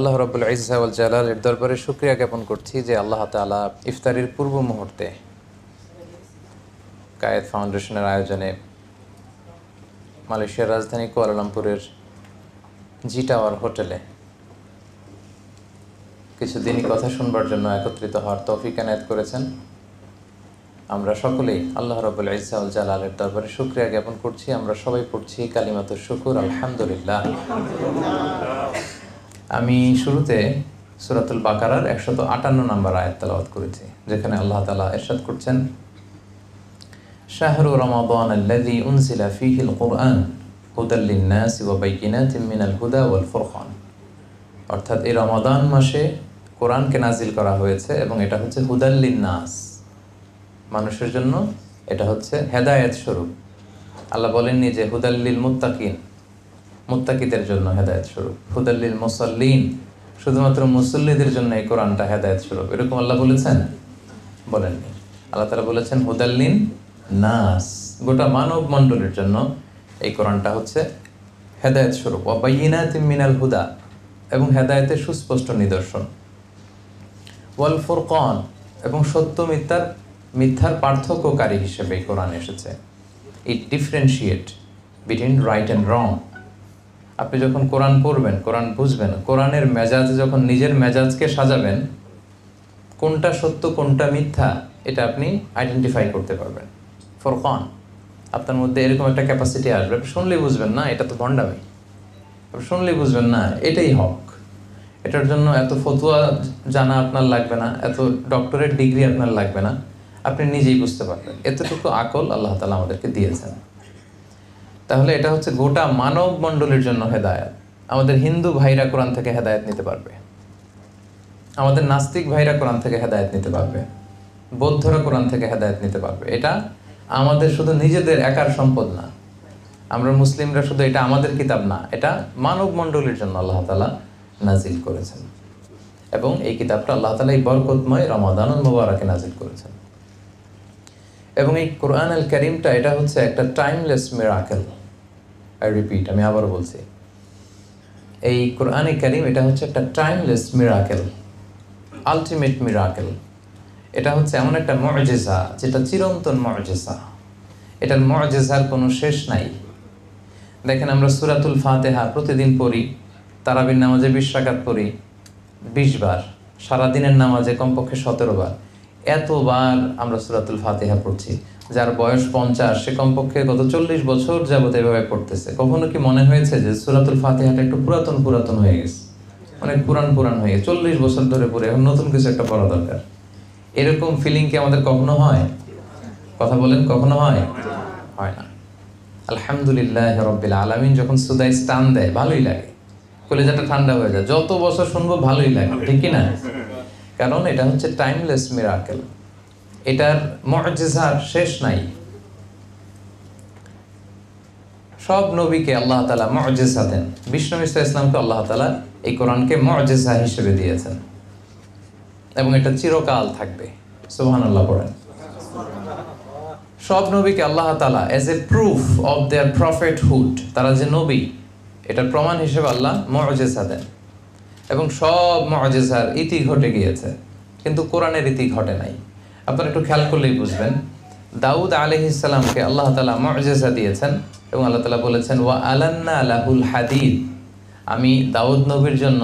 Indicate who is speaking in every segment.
Speaker 1: আল্লাহ রাব্বুল ইজ্জা ওয়াল জালালের দরবারে শুকরিয়া জ্ঞাপন করছি যে আল্লাহ তাআলা ইফতারির পূর্ব মুহূর্তে কায়েত ফাউন্ডেশনের আয়োজনে মালয়েশিয়ার রাজধানী কুয়ালালামপুরের জি টাওয়ার হোটেলে কিছু দিনই কথা শুনবার জন্য একত্রিত হওয়ার তৌফিক এনায়েত করেছেন। আমরা সকলেই আল্লাহ রাব্বুল ইজ্জা ওয়াল জালালের দরবারে শুকরিয়া জ্ঞাপন করছি। আমরা সবাই পড়ছি কালিমাতুশ শুকর, আলহামদুলিল্লাহ। আমি শুরুতে সূরাতুল বাকারার 158 নম্বর আয়াত তেলাওয়াত করেছি, যেখানে আল্লাহ তাআলা ইরশাদ করছেন, শাহরু রমাদান আল্লাযী উনজিলা ফীহিল কুরআন হুদাল লিন-নাস ওয়া বাইয়িনাতিন মিনাল হুদা ওয়াল ফুরকান। অর্থাৎ এই রমাদান মাসে কোরআনকে নাজিল করা হয়েছে এবং এটা হচ্ছে হুদাল লিন-নাস, মানুষের জন্য এটা হচ্ছে হেদায়েত স্বরূপ। আল্লাহ বলেননি যে হুদাল লিল মুত্তাকিন, মুত্তাকিদের জন্য হেদায়েত স্বরূপ, হুদাল লিল মুসাল্লিন, শুধুমাত্র মুসল্লিদের জন্য এই কোরআনটা হেদায়েত স্বরূপ, এরকম আল্লাহ বলেছেন? বলেননি। আল্লাহ তাআলা বলেছেন হুদাল লিন নাস, গোটা মানব মণ্ডলের জন্য এই কোরআনটা হচ্ছে হেদায়েত স্বরূপ। ওয়া বাইয়িনাতিন মিনাল হুদা, এবং হেদায়েতের সুস্পষ্ট নিদর্শন। ওয়াল ফুরকান, এবং সত্য মিথ্যার পার্থক্যকারী হিসেবে এই কোরআন এসেছে। It differentiate between right and wrong. আপনি যখন কোরআন পড়বেন, কোরআন বুঝবেন, কোরআনের মেজাজে যখন নিজের মেজাজকে সাজাবেন, কোনটা সত্য কোনটা মিথ্যা এটা আপনি আইডেন্টিফাই করতে পারবেন। ফুরকান, আপনার মধ্যে এরকম একটা ক্যাপাসিটি আসবে, আপনি শুনলেই বুঝবেন না এটা তো ভণ্ডামি, আপনি শুনলেই বুঝবেন না এটাই হক। এটার জন্য এত ফতোয়া জানা আপনার লাগবে না, এত ডক্টরেট ডিগ্রি আপনার লাগবে না, আপনি নিজেই বুঝতে পারবেন। এতটুকু আকল আল্লাহ তাআলা আমাদেরকে দিয়েছেন। তাহলে এটা হচ্ছে গোটা মানব মণ্ডলের জন্য হেদায়েত। আমাদের হিন্দু ভাইরা কোরআন থেকে হেদায়েত নিতে পারবে, আমাদের নাস্তিক ভাইরা কোরআন থেকে হেদায়েত নিতে পারবে, বৌদ্ধরা কোরআন থেকে হেদায়েত নিতে পারবে। এটা আমাদের শুধু নিজেদের একার সম্পদ না, আমরা মুসলিমরা শুধু এটা আমাদের কিতাব না, এটা মানব মণ্ডলের জন্য আল্লাহ তাআলা নাজিল করেছেন। এবং এই কিতাবটা আল্লাহ তাআলা এই বরকতময় রমাদানুল মুবারাকে নাজিল করেছেন। এবং এই কোরআন আল কারীমটা এটা হচ্ছে একটা টাইমলেস মিরাকেল। আই রিপিট, আমি আবারও বলছি, এই কোরআনে কারীম এটা হচ্ছে একটা টাইমলেস মিরাকেল, আলটিমেট মিরাকেল। এটা হচ্ছে এমন একটা মুআজিজা যেটা চিরন্তন মুআজিজা, এটার মুআজিজার কোনো শেষ নাই। দেখেন, আমরা সূরাতুল ফাতিহা প্রতিদিন পড়ি, তারাবির নামাজে 20 রাকাত পড়ি 20 বার, সারাদিনের নামাজে কমপক্ষে 17 বার। এতবার আমরা সূরাতুল ফাতিহা পড়ছি। যার বয়স 50 সে কমপক্ষে গত 40 বছর যাবত এভাবে পড়তেছে। কখনো কি মনে হয়েছে যে সূরাতুল ফাতিহাটা একটু পুরাতন হয়ে গেছে, অনেক পুরান হয়ে গেছে, 40 বছর ধরে পড়ে, এখন নতুন কিছু একটা পড়া দরকার? এরকম ফিলিং কি আমাদের কখনো হয়? কথা বলেন, কখনো হয়? হয় না। আলহামদুলিল্লাহ রাব্বিল আলামিন যখন সুদাইস টান দেয় ভালোই লাগে, কলিজাটা ঠান্ডা হয়ে যায়। যত বছর শুনবো ভালোই লাগে, ঠিক কি না? কারণ এটা হচ্ছে টাইমলেস মিরাকেল, এটার মুআজিজার শেষ নাই। সব নবীকে আল্লাহ তাআলা মুআজিজা দেন, বিষ্ণু ঈসা ইসলামকে আল্লাহ তাআলা এই কোরআনকে মুআজিজা হিসেবে দিয়েছেন, এবং এটা চিরকাল থাকবে। সুবহানাল্লাহ পড়েন। সব নবীকে Allah Taala as a proof of their prophethood, তারা যে নবী এটার প্রমাণ হিসেবে আল্লাহ মুআজিজা দেন। এবং সব মুআজিজার ইতি ঘটে গিয়েছে, কিন্তু কোরআনের ইতি ঘটে নাই। আপনারা একটু খেয়াল করলেই বুঝবেন, দাউদ আলাইহিস সালামকে আল্লাহ তাআলা মুআজিজা দিয়েছেন, এবং আল্লাহ তাআলা বলেছেন ওয়া আলান্না লাহুল হাদিদ, আমি দাউদ নবীর জন্য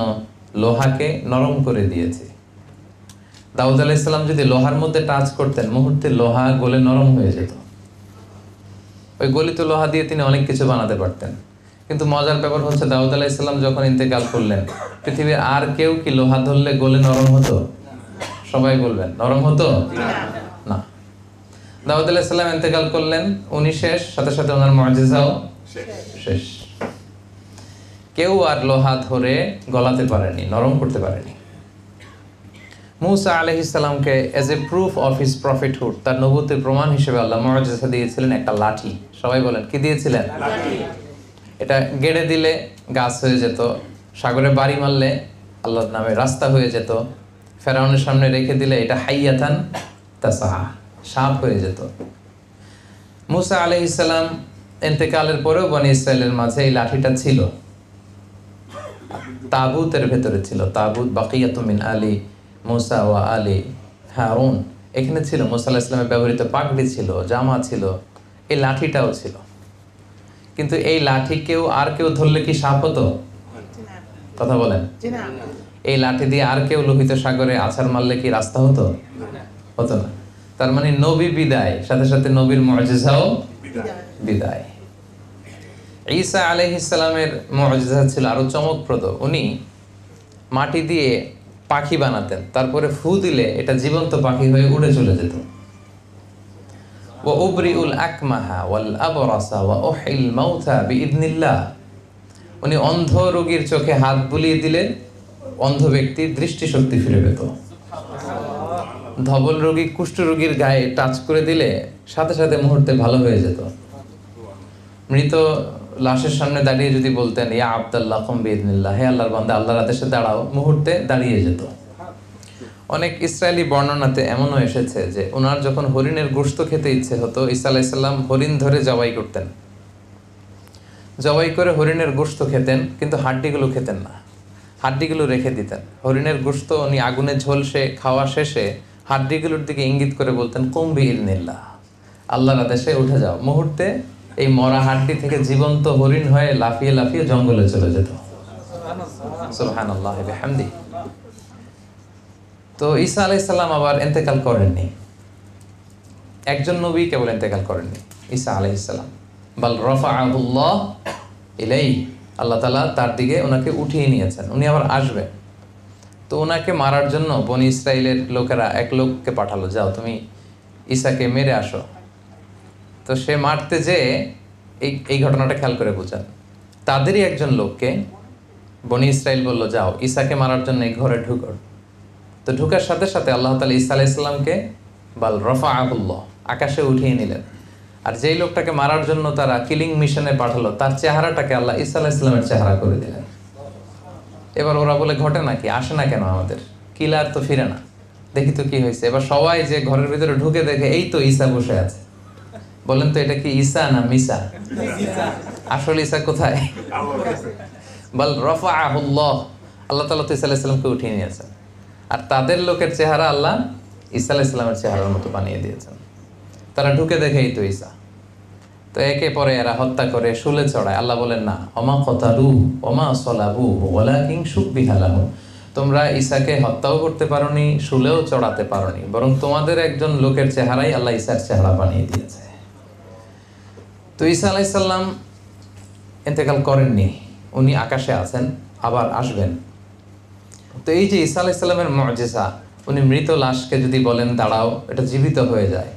Speaker 1: লোহাকে নরম করে দিয়েছি। দাউদ আলাইহিস সালাম যদি লোহার মধ্যে টাচ করতেন, মুহূর্তে লোহা গলে নরম হয়ে যেত। ওই গলিত লোহা দিয়ে তিনি অনেক কিছু বানাতে পারতেন। কিন্তু মজার ব্যাপার হচ্ছে, দাউদ আলাইহিস সালাম যখন ইন্তেকাল করলেন, পৃথিবীর আর কেউ কি লোহা ধরলে গলে নরম হতো? সবাই বলবেন নরম হতো না। দাউদ আলাইহিস সালাম ইন্তেকাল করলেন, উনি শেষ, সাথে সাথে ওনার মুআজিজাও শেষ। কেউ আর লোহা ধরে গলাতে পারেনি, নরম করতে পারেনি। মূসা আলাইহিস সালামকে as a proof of his prophethood, তার নবুয়তের প্রমাণ হিসেবে আল্লাহ মুআজিজা দিয়েছিলেন একটা লাঠি। সবাই বলেন, কি দিয়েছিলেন? লাঠি। এটা গেড়ে দিলে গাছ হয়ে যেত, সাগরে বাড়ি মারলে আল্লাহর নামে রাস্তা হয়ে যেত, ফেরাউনের সামনে রেখে দিলে এটা হাইয়াতান তাসাআ, সাপ হয়ে যেত। মূসা আলাইহিস সালাম ইন্তেকালের পরেও বনী ইসরাইলের মাঝে এই লাঠিটা ছিল। তাবুতের ভেতরে ছিল। তাবুত বাকিয়াতুম মিন আলী মুসা ওয়া আলী হারুন, এখানে ছিল মুসা আলাইহিস সালামের ব্যবহৃত পাগড়ি ছিল, জামা ছিল, এই লাঠিটাও ছিল। কিন্তু এই লাঠি আর কেউ ধরলে কি সাপ হতো? কথা বলেন। এই লাঠি দিয়ে আর কেউ লোহিত সাগরে আছাড় মারলে কি রাস্তা হতো? হতো না। তার মানে নবী বিদায়, সাথে সাথে নবীর মুআজিজাও বিদায়। ঈসা আলাইহিস সালামের মুআজিজা ছিল আরো চমকপ্রদ। উনি মাটি দিয়ে পাখি বানাতেন, তারপরে ফু দিলে এটা জীবন্ত পাখি হয়ে উড়ে চলে যেত। ওয়া উবরিউল আকমাহা ওয়াল আবরাসা ওয়া উহিল মাউতা বিইذنিল্লাহ। উনি অন্ধ রোগীর চোখে হাত বুলিয়ে দিলে অন্ধ ব্যক্তি দৃষ্টিশক্তি ফিরে পেত। ধবল রোগী কুষ্ঠ রোগীর গায়ে টাচ করে দিলে সাথে সাথে মুহূর্তে ভালো হয়ে যেত। মৃত লাশের সামনে দাঁড়িয়ে যদি বলতেন ইয়া আব্দুল্লাহ কুম বিইذনিল্লাহ, হে আল্লাহর বান্দা আল্লাহর আদেশে দাঁড়াও, মুহূর্তে দাঁড়িয়ে যেত। অনেক ইসরায়েলি বর্ণনাতে এমনও এসেছে যে ওনার যখন হরিণের গোশত খেতে ইচ্ছে হতো, ঈসা আলাইহিস সালাম হরিণ ধরে জবাই করতেন, জবাই করে হরিণের গোশত খেতেন, কিন্তু হাড্ডিগুলো খেতেন না, হাড্ডিগুলো রেখে দিতেন। হরিণের গোশত উনি আগুনে ঝলসে খাওয়া শেষে হাড্ডিগুলোর দিকে ইঙ্গিত করে বলতেন কুম বিইذনিল্লাহ, আল্লাহর আদেশে উঠে যাও। মুহূর্তে এই মরা হাড্ডি থেকে জীবন্ত হরিণ হয়ে লাফিয়ে লাফিয়ে জঙ্গলে চলে যেত। সুবহানাল্লাহ ওয়া বিহামদিহি। তো ঈসা আলাইহিস সালাম আবার ইন্তেকাল করেননি, একজন নবী কেবল ইন্তেকাল করেননি, ঈসা আলাইহিস সালাম। বাল রাফাআহুল্লাহ ইলাইহি, আল্লাহ তাআলা তার দিকে ওনাকে উঠিয়ে নিয়েছেন, উনি আবার আসবেন। তো ওনাকে মারার জন্য বনি ইসরাইলের লোকেরা এক লোককে পাঠালো, যাও তুমি ঈসাকে মেরে আসো। তো সে মারতে যেয়ে এই ঘটনাটা খেয়াল করে বোঝান। তাদেরই একজন লোককে বনি ইসরাইল বলল, যাও ঈসাকে মারার জন্য এই ঘরে ঢুকো। তো ঢুকার সাথে সাথে আল্লাহ তাআলা ঈসা আলাইহিস সালামকে বাল রাফাআহুল্লাহ আকাশে উঠিয়ে নিলেন। আর যেই লোকটাকে মারার জন্য তারা কিলিং মিশনে পাঠালো, তার চেহারাটাকে আল্লাহ ঈসা আলাইহিস সালামের চেহারা করে দিলেন। এবার ওরা বলে, ঘটে নাকি, আসে না কেন আমাদের কিলার তো ফিরে না, দেখি তো কি হয়েছে। এবার সবাই যে ঘরের ভিতরে ঢুকে দেখে এই তো ঈসা বসে আছে। বলেন তো এটা কি ঈসা না মিসা? আসলে ঈসা কোথায়? বাল রাফাআহুল্লাহ, আল্লাহ তাআলা তো ঈসা আলাইহিস সালামকে উঠিয়ে নিয়েছেন। আর তাদের লোকের চেহারা আল্লাহ ঈসা আলাইহিস সালামের চেহারার মতো বানিয়ে দিয়েছেন। তারা ঢুকে দেখে এই তো ঈসা। তো একে পরে এরা হত্যা করে শুলে চড়ায়। আল্লাহ বলেন না, ওমা কতালুহু ওমা সলাবুহু ওয়ালাকিন শুববিহা লাহুম, তোমরা ঈসাকে হত্যাও করতে পারোনি, শুলেও চড়াতে পারোনি, বরং তোমাদের একজন লোকের চেহারাই আল্লাহ ঈসার চেহারা বানিয়ে দিয়েছে। তো ঈসা আলাইহিস সালাম ইন্তেকাল করেননি, উনি আকাশে আছেন, আবার আসবেন। তো এই যে ঈসা আলাইহিস সালামের মুআজিজা, উনি মৃত লাশকে যদি বলেন দাঁড়াও, এটা জীবিত হয়ে যায়।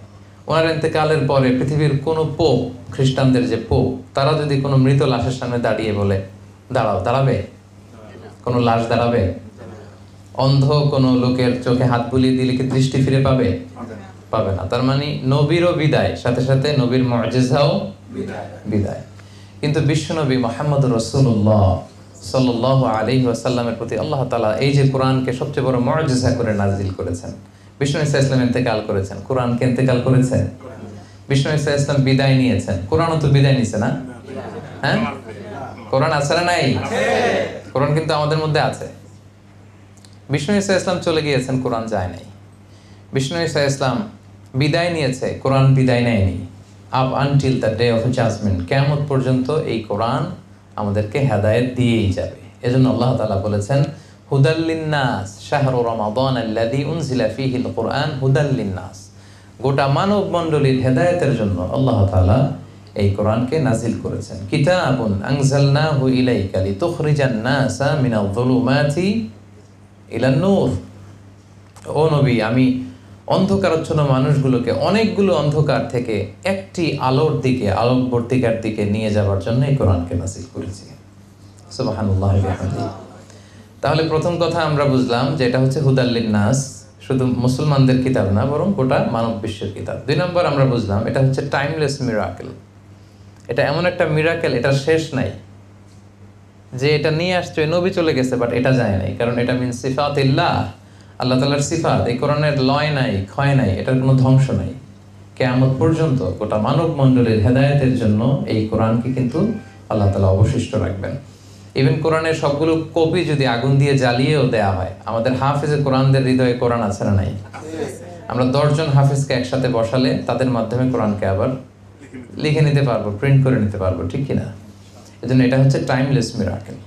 Speaker 1: ওনার ইন্তেকালের পরে পৃথিবীর কোনো পোপ, খ্রিস্টানদের যে পোপ, তারা যদি কোনো মৃত লাশের সামনে দাঁড়িয়ে বলে দাঁড়াও, দাঁড়াবে? কোনো লাশ দাঁড়াবে? অন্ধ কোনো লোকের চোখে হাত বুলিয়ে দিলে কি দৃষ্টি ফিরে পাবে? পাবে না। তার মানে নবীরও বিদায়, সাথে সাথে নবীর মুআজিজাও বিদায়। কিন্তু বিশ্বনবী মুহাম্মদুর রাসূলুল্লাহ সাল্লাল্লাহু আলাইহি ওয়াসাল্লামের প্রতি আল্লাহ তাআলা এই যে কোরআনকে সবচেয়ে বড় মুআজিজা করে নাজিল করেছেন। বিষ্ণু ইসা ইসলাম ইন্তেকাল করেছেন, কোরআনকে ইন্তেকাল করেছেন। বিষ্ণু ইসা ইসলাম বিদায় নিয়েছেন, কোরআনও তো বিদায় নিছে না? হ্যাঁ, কোরআন আছে না নাই? কোরআন কিন্তু আমাদের মধ্যে আছে। বিষ্ণু ইসা ইসলাম চলে গিয়েছেন, কোরআন যায় নাই। বিষ্ণু ইসা ইসলাম বিদায় নিয়েছে, কোরআন বিদায় নেয়নি। Up until the day of judgment, কিয়ামত পর্যন্ত এই কোরআন আমাদেরকে হেদায়েত দিয়েই যাবে। এজন্য আল্লাহ তাআলা বলেছেন হুদাল লিন্নাস শাহরু রমাদান আল্লাযী উনজিলা ফীহিল কুরআন হুদাল লিন্নাস, গোটা মানব মণ্ডলীর হেদায়েতের জন্য আল্লাহ তাআলা এই কোরআনকে নাজিল করেছেন। কিতাবুন আনজালনাহু ইলাইকা লিতুখরিজান নাসা মিনাল যুলুমাতি ইলান নূর। ও নবী, আমি অন্ধকারাচ্ছন্ন মানুষগুলোকে অনেকগুলো অন্ধকার থেকে একটি আলোর দিকে, আলোকবর্তিকার দিকে নিয়ে যাওয়ার জন্য এই কোরআনকে নাজিল করেছি। সুবহানাল্লাহ ওয়া বিহামদিহি। তাহলে প্রথম কথা আমরা বুঝলাম যে এটা হচ্ছে হুদাল লিন্নাস, শুধু মুসলমানদের কিতাব না, বরং গোটা মানব বিশ্বের কিতাব। 2 নম্বর আমরা বুঝলাম এটা হচ্ছে টাইমলেস মিরাকেল। এটা এমন একটা মিরাকেল, এটা শেষ নাই, যে এটা নিয়ে আসছে নবী চলে গেছে বাট এটা যায় নাই, কারণ এটা মিন সিফাতিল্লাহ, আল্লাহ তাআলার সিফাত। এই কোরআনের লয় নাই, ক্ষয় নাই, এটার কোনো ধ্বংস নাই। কিয়ামত পর্যন্ত গোটা মানব মণ্ডলীর হেদায়েতের জন্য এই কোরআনকে কিন্তু আল্লাহ তাআলা অবশিষ্ট রাখবেন। ইভেন কোরআনের সবগুলো কপি যদি আগুন দিয়ে জ্বালিয়েও দেওয়া হয়, আমাদের হাফেজে কোরআনদের হৃদয়ে কোরআন আছে না নাই? আমরা 10 জন হাফেজকে একসাথে বসালে তাদের মাধ্যমে কোরআনকে আবার লিখে নিতে পারবো, প্রিন্ট করে নিতে পারবো, ঠিক কিনা? এজন্য এটা হচ্ছে টাইমলেস মিরাকেল।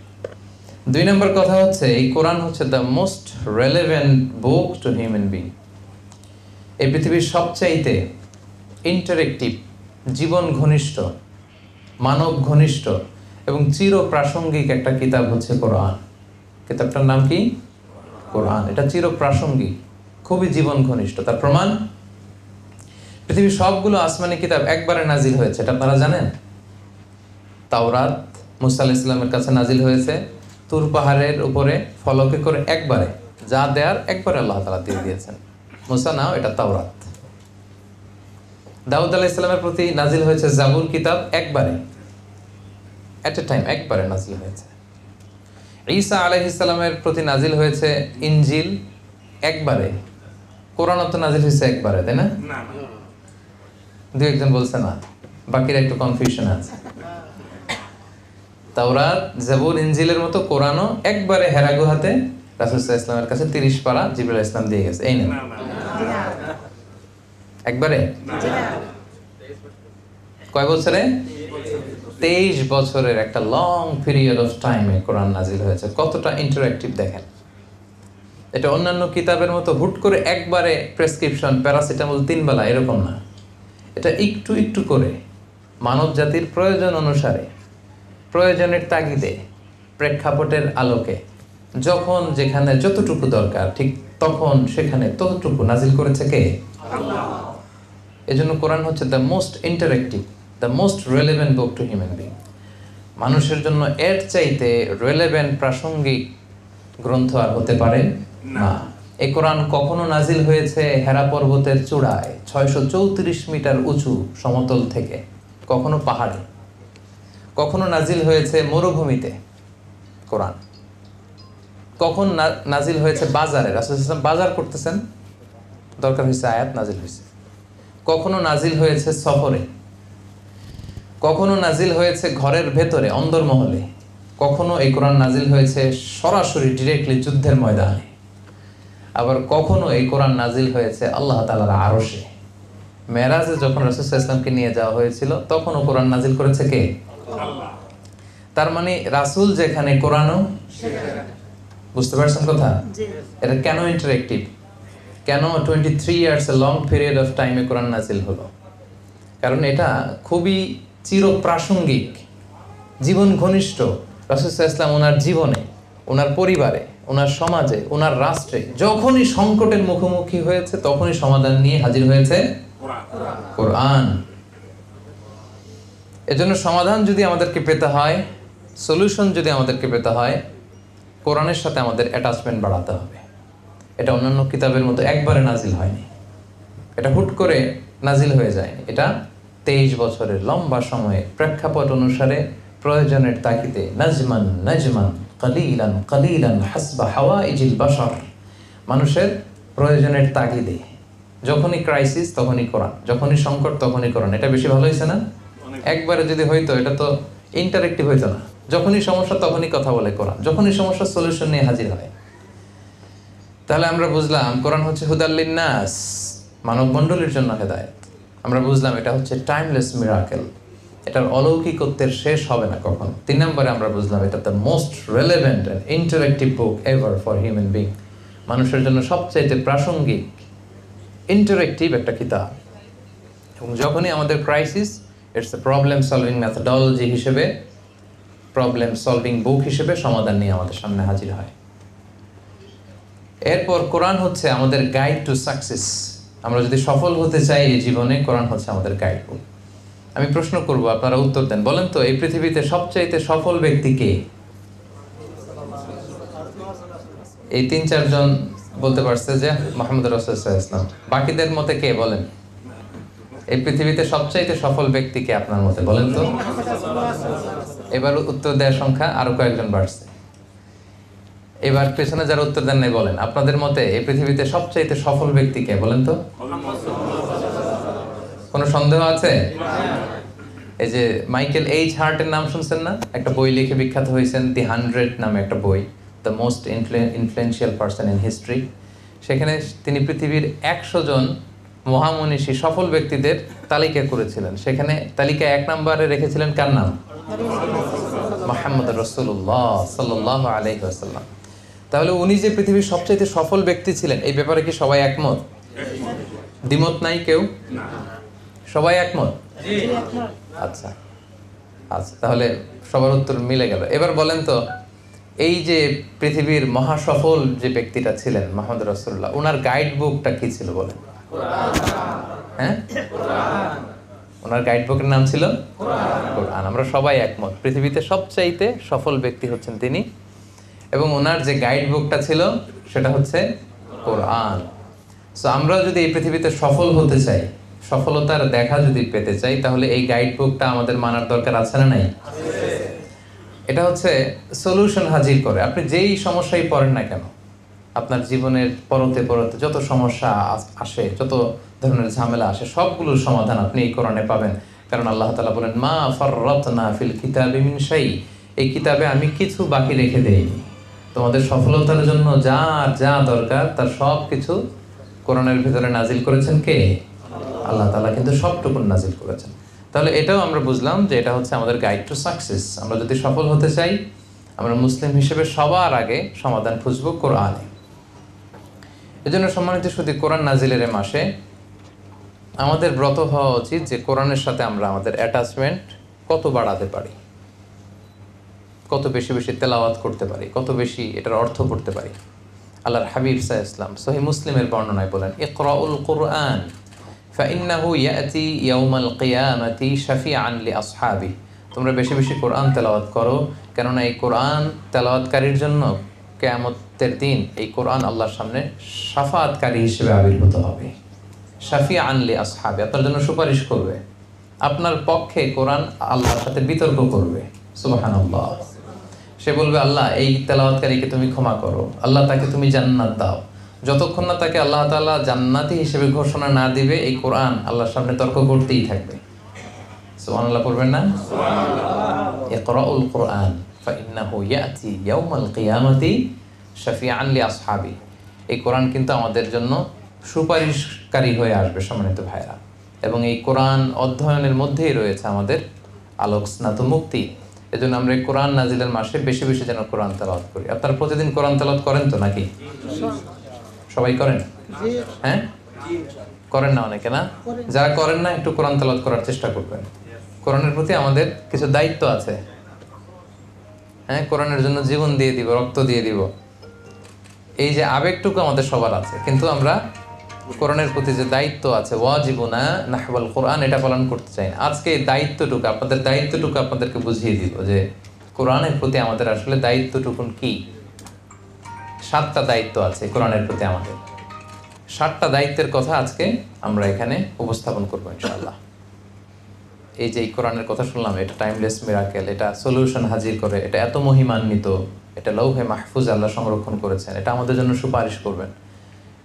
Speaker 1: 2 নম্বর কথা হচ্ছে এই কোরআন হচ্ছে the most relevant book to human being. এই পৃথিবীর সবচাইতে ইন্টারেক্টিভ, জীবন ঘনিষ্ঠ, মানব ঘনিষ্ঠ এবং চির প্রাসঙ্গিক একটা কিতাব হচ্ছে কোরআন। কিতাবটার নাম কি? কোরআন। এটা চির প্রাসঙ্গিক, খুবই জীবন ঘনিষ্ঠ। তার প্রমাণ, পৃথিবীর সবগুলো আসমানি কিতাব একবারে নাজিল হয়েছে, এটা আপনারা জানেন? তাওরাত মুসা আলাইহিস সালামের কাছে নাজিল হয়েছে তুর পাহাড়ের উপরে ফলকে করে, একবারে যা দেয়ার একবারে আল্লাহ তাআলা দিয়ে দিয়েছেন। মুসা নাও, এটা তাওরাত। দাউদ আলাইহিস সালামের প্রতি নাজিল হয়েছে জাবুর কিতাব, একবারে এট এ টাইম, একবারে নাজিল হয়েছে। ঈসা আলাইহিস সালামের প্রতি নাজিল হয়েছে ইনজিল, একবারে। কোরআন তো নাজিল হয়েছে একবারে, তাই না? দু একজন বলছে না, বাকিরা একটু কনফিউশন আছে। তাওরাত, জাবুর, ইনজিলের মতো কোরআনও একবারে হেরা গুহাতে রাসূল সাল্লাল্লাহু আলাইহি ওয়াসাল্লামের কাছে 30 পারা জিবরাইল আলাইহিস সালাম দিয়ে গেছে। এই না একবারে কয় বছরে? 23 বছরের একটা লং পিরিয়ড অফ টাইমে কোরআন নাজিল হয়েছে। কতটা ইন্টারঅ্যাক্টিভ দেখেন। এটা অন্যান্য কিতাবের মতো হুট করে একবারে প্রেসক্রিপশন প্যারাসিটামল 3 বেলা এরকম না। এটা একটু একটু করে মানব জাতির প্রয়োজন অনুসারে, প্রয়োজনের তাগিদে, প্রেক্ষাপটের আলোকে যখন যেখানে যতটুকু দরকার ঠিক তখন সেখানে ততটুকু নাজিল করেছে কে? আল্লাহ। এজন্য কোরআন হচ্ছে the most interactive, the most relevant book to human being. মানুষের জন্য এর চাইতে রেলেভেন্ট প্রাসঙ্গিক গ্রন্থ আর হতে পারে না। এই কোরআন কখনো নাজিল হয়েছে হেরা পর্বতের চূড়ায় 634 মিটার উঁচু সমতল থেকে, কখনো পাহাড়ে, কখনো নাজিল হয়েছে মরুভূমিতে কোরআন, কখন নাজিল হয়েছে বাজারে, রাসূল সাল্লাল্লাহু আলাইহি ওয়াসাল্লাম বাজার করতেছেন, দরকার হয়েছে আয়াত নাজিল হয়েছে। কখনো নাজিল হয়েছে সফরে, কখনো নাজিল হয়েছে ঘরের ভেতরে অন্দরমহলে, কখনো এই কোরআন নাজিল হয়েছে সরাসরি ডিরেক্টলি যুদ্ধের ময়দানে, আবার কখনো এই কোরআন নাজিল হয়েছে আল্লাহ তাআলার আরশে। মেরাজে যখন রাসূল সাল্লাল্লাহু আলাইহি ওয়াসাল্লামকে নিয়ে যাওয়া হয়েছিল তখনও কোরআন নাজিল করেছে কে? আল্লাহ। তার মানে রাসূল যেখানে কোরআনও সেখানে। বুঝতে পারছেন কথা? এটা কেন ইন্টারেক্টিভ, কেন 23 years a long period of টাইমে কোরআন নাজিল হলো? কারণ এটা খুবই চিরপ্রাসঙ্গিক, জীবন ঘনিষ্ঠ। রাসূল সাল্লাল্লাহু আলাইহি ওয়াসাল্লাম ওনার জীবনে, ওনার পরিবারে, ওনার সমাজে, ওনার রাষ্ট্রে যখনই সংকটের মুখোমুখি হয়েছে তখনই সমাধান নিয়ে হাজির হয়েছে কোরআন। এজন্য সমাধান যদি আমাদেরকে পেতে হয়, সলিউশন যদি আমাদেরকে পেতে হয়, কোরআনের সাথে আমাদের অ্যাটাচমেন্ট বাড়াতে হবে। এটা অন্যান্য কিতাবের মতো একবারে নাজিল হয়নি, এটা হুট করে নাজিল হয়ে যায়নি। এটা 23 বছরের লম্বা সময়ে প্রেক্ষাপট অনুসারে, প্রয়োজনের তাগিদে, নাজমান নাজমান কালিলান কালিলান হাসবা হাওয়াইজিল বাশার, মানুষের প্রয়োজনের তাগিদে, যখনই ক্রাইসিস তখনই কোরআন, যখনই সংকট তখনই কোরআন। এটা বেশি ভালো হয়েছে না? একবারে যদি হইতো এটা তো ইন্টারেক্টিভ হইতো না। যখনই সমস্যা তখনই কথা বলে কোরআন, যখনই সমস্যার সলিউশন নিয়ে হাজির হয়। তাহলে আমরা বুঝলাম কোরআন হচ্ছে হুদাল লিন্নাস, মানব মণ্ডলীর জন্য হেদায়েত। আমরা বুঝলাম এটা হচ্ছে টাইমলেস মিরাকেল, এটার অলৌকিকত্বের শেষ হবে না কখনো। 3 নম্বরে আমরা বুঝলাম এটা the most relevant and interactive book ever for human being. মানুষের জন্য সবচাইতে প্রাসঙ্গিক ইন্টারেক্টিভ একটা কিতাব। এবং যখনই আমাদের crisis, it's a problem solving methodology হিসেবে, প্রবলেম সলভিং বুক হিসেবে সমাধান নিয়ে আমাদের সামনে হাজির হয়। এরপর কোরআন হচ্ছে আমাদের গাইড টু সাকসেস। আমরা যদি সফল হতে চাই এই জীবনে, কোরআন হচ্ছে আমাদের গাইড বুক। আমি প্রশ্ন করব, আপনারা উত্তর দেন। বলেন তো, এই পৃথিবীতে সবচাইতে সফল ব্যক্তি কে? এই 3-4 জন বলতে পারছে যে মুহাম্মদ রাসূলুল্লাহ সাল্লাল্লাহু আলাইহি ওয়াসাল্লাম। বাকিদের মতে কে বলেন? এই পৃথিবীতে সবচাইতে সফল ব্যক্তি কে আপনার মতে? বলেন তো। এবার উত্তর দেওয়ার সংখ্যা আরো কয়েকজন বাড়ছে। এবার পেছনে যারা উত্তর দেন নাই বলেন, আপনাদের মতে এই পৃথিবীতে সবচাইতে সফল ব্যক্তি কে? বলেন তো। কোনো সন্দেহ আছে? এই যে মাইকেল এইচ হার্টের নাম শুনছেন না? একটা বই লিখে বিখ্যাত হয়েছেন, দি 100 নামে একটা বই, the most influential person in history. সেখানে তিনি পৃথিবীর 100 জন মহামনীষী সফল ব্যক্তিদের তালিকা করেছিলেন। সেখানে তালিকা 1 নম্বরে রেখেছিলেন কার নাম? মুহাম্মদ রাসূলুল্লাহ সাল্লাল্লাহু আলাইহি ওয়াসাল্লাম। তাহলে উনি যে পৃথিবীর সবচেয়ে সফল ব্যক্তি ছিলেন, এই ব্যাপারে কি সবাই একমত? দ্বিমত নাই কেউ? সবাই একমত? আচ্ছা আচ্ছা, তাহলে সবার উত্তর মিলে গেল। এবার বলেন তো, এই যে পৃথিবীর মহাসফল যে ব্যক্তিটা ছিলেন মুহাম্মদ রাসূলুল্লাহ, ওনার গাইড বুকটা কি ছিল বলেন? হ্যাঁ, ওনার গাইড বুকের নাম ছিল কোরআন। আমরা সবাই একমত, পৃথিবীতে সবচাইতে সফল ব্যক্তি হচ্ছেন তিনি, এবং ওনার যে গাইড বুকটা ছিল সেটা হচ্ছে কোরআন। সো আমরা যদি এই পৃথিবীতে সফল হতে চাই, সফলতার দেখা যদি পেতে চাই, তাহলে এই গাইড বুকটা আমাদের মানার দরকার আছে না নাই? এটা হচ্ছে সলিউশন হাজির করে। আপনি যেই সমস্যায় পড়েন না কেন, আপনার জীবনের পরতে পরতে যত সমস্যা আসে, যত ধরনের ঝামেলা আসে, সবগুলোর সমাধান আপনি এই কোরআনে পাবেন। কারণ আল্লাহ তাআলা বলেন, মা ফাররাতনা ফিল কিতাবি মিন শাই, এই কিতাবে আমি কিছু বাকি রেখে দেইনি। তোমাদের সফলতার জন্য যা দরকার তার সব কিছু কোরআনের ভিতরে নাজিল করেছেন কে? আল্লাহ তাআলা কিন্তু সবটুকু নাজিল করেছেন। তাহলে এটাও আমরা বুঝলাম যে এটা হচ্ছে আমাদের গাইড টু সাকসেস। আমরা যদি সফল হতে চাই, আমরা মুসলিম হিসেবে সবার আগে সমাধান খুঁজবো কোরআনে। এজন্য সম্মানিত শুধু কোরআন নাজিলের মাসে আমাদের ব্রত হওয়া উচিত যে কোরআনের সাথে আমরা আমাদের অ্যাটাচমেন্ট কত বাড়াতে পারি, কত বেশি বেশি তেলাওয়াত করতে পারি, কত বেশি এটার অর্থ করতে পারি। আল্লাহর হাবিব সাল্লাল্লাহু আলাইহি ওয়াসাল্লাম সহিহ মুসলিমের বর্ণনায় বলেন, ইকরাউল কুরআন ফাইন্নাহু ইয়াতি ইয়াউমাল কিয়ামাতি শাফিআন লিআসহাবি। তোমরা বেশি বেশি কোরআন তেলাওয়াত করো, কেননা এই কোরআন তেলাওয়াতকারীর জন্য কিয়ামতের দিন এই কোরআন আল্লাহর সামনে শাফাআতকারী হিসেবে আবির্ভূত হবে। শাফিআন লিআসহাবি, আপনার জন্য সুপারিশ করবে, আপনার পক্ষে কোরআন আল্লাহর সাথে বিতর্ক করবে। সুবহানাল্লাহ। সে বলবে, আল্লাহ এই তেলাওয়াতকারীকে তুমি ক্ষমা করো, আল্লাহ তাকে তুমি জান্নাত দাও। যতক্ষণ না তাকে আল্লাহ তাআলা জান্নাতি হিসেবে ঘোষণা না দিবে, এই কোরআন আল্লাহর সামনে তর্ক করতেই থাকবে। সুবহানাল্লাহ পড়বেন না? সুবহানাল্লাহ। ইকরাউল কুরআন ফাইন্নাহু ইয়াতি ইয়াউমাল কিয়ামাতি শাফিআন লিআসহাবি। এই কোরআন কিন্তু আমাদের জন্য সুপারিশকারী হয়ে আসবে সম্মানিত ভাইরা, এবং এই কোরআন অধ্যয়নের মধ্যেই রয়েছে আমাদের আলোক স্নাত মুক্তি। এজন্য আমরা এই কোরআন নাজিলের মাসে বেশি বেশি যেন কোরআন তেলাওয়াত করি। আপনারা প্রতিদিন কোরআন তেলাওয়াত করেন তো নাকি? সবাই করেন? হ্যাঁ, করেন না অনেকে? না, যারা করেন না একটু কোরআন তেলাওয়াত করার চেষ্টা করবেন। কোরআনের প্রতি আমাদের কিছু দায়িত্ব আছে। হ্যাঁ, কোরআনের জন্য জীবন দিয়ে দিব, রক্ত দিয়ে দিব, এই যে আবেগটুকু আমাদের সবার আছে, কিন্তু আমরা কোরআনের প্রতি যে দায়িত্ব আছে, ওয়াজিবুনা নাহওয়াল কোরআন, এটা পালন করতে চাই না। আজকে এই দায়িত্বটুকু আপনাদেরকে বুঝিয়ে দিব যে কোরআনের প্রতি আমাদের আসলে দায়িত্বটুকুন কি। 7টা দায়িত্ব আছে কোরআনের প্রতি আমাদের। 7টা দায়িত্বের কথা আজকে আমরা এখানে উপস্থাপন করবো ইনশাআল্লাহ। এই যে এই কোরআনের কথা শুনলাম, এটা টাইমলেস মিরাকেল, এটা সলিউশন হাজির করে, এটা এত মহিমান্বিত, এটা লৌহে মাহফুজ আল্লাহ সংরক্ষণ করেছেন, এটা আমাদের জন্য সুপারিশ করবেন।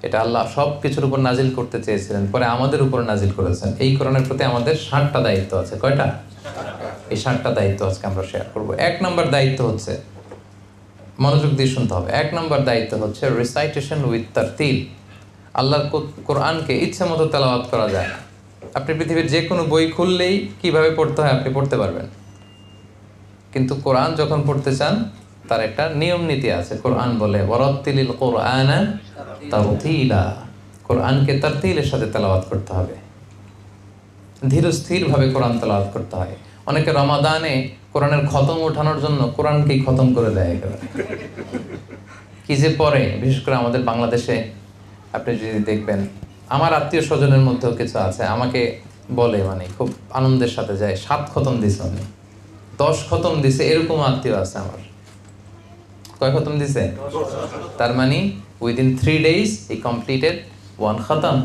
Speaker 1: এটা আল্লাহ সব কিছুর উপর নাজিল করতে চেয়েছিলেন, পরে আমাদের উপর নাজিল করেছেন। এই কোরআনের প্রতি আমাদের 7টা দায়িত্ব আছে। কয়টা? এই 7টা দায়িত্ব আজকে আমরা শেয়ার করবো। 1 নম্বর দায়িত্ব হচ্ছে, মনোযোগ দিয়ে শুনতে হবে, 1 নম্বর দায়িত্ব হচ্ছে রিসাইটেশন উইথ তারতিল। আল্লাহর কোরআনকে ইচ্ছা মতো তেলাওয়াত করা যায় না। আপনি পৃথিবীর যে কোনো বই খুললেই কিভাবে পড়তে হয় আপনি পড়তে পারবেন, কিন্তু কোরআন যখন পড়তে চান তার একটা নিয়ম নীতি আছে। কোরআন বলে ওয়ারাত্তিলিল কোরআনা তারতিলা, কোরআনকে তারতিলের সাথে তেলাওয়াত করতে হবে, ধীর স্থিরভাবে কোরআন তেলাওয়াত করতে হয়। অনেকে রমাদানে কোরআনের খতম ওঠানোর জন্য কোরআনকেই খতম করে দেয় একেবারে। কি যে পড়ে, বিশেষ করে আমাদের বাংলাদেশে আপনি যদি দেখবেন, আমার আত্মীয় স্বজনের মধ্যেও কিছু আছে, আমাকে বলে, মানে খুব আনন্দের সাথে যায়, 7 খতম দিছে, 10 খতম দিছে, এরকম আত্মীয় আছে আমার। কয় খতম দিছে? তার মানে উইদিন 3 days হি কমপ্লিটেড 1 খতম।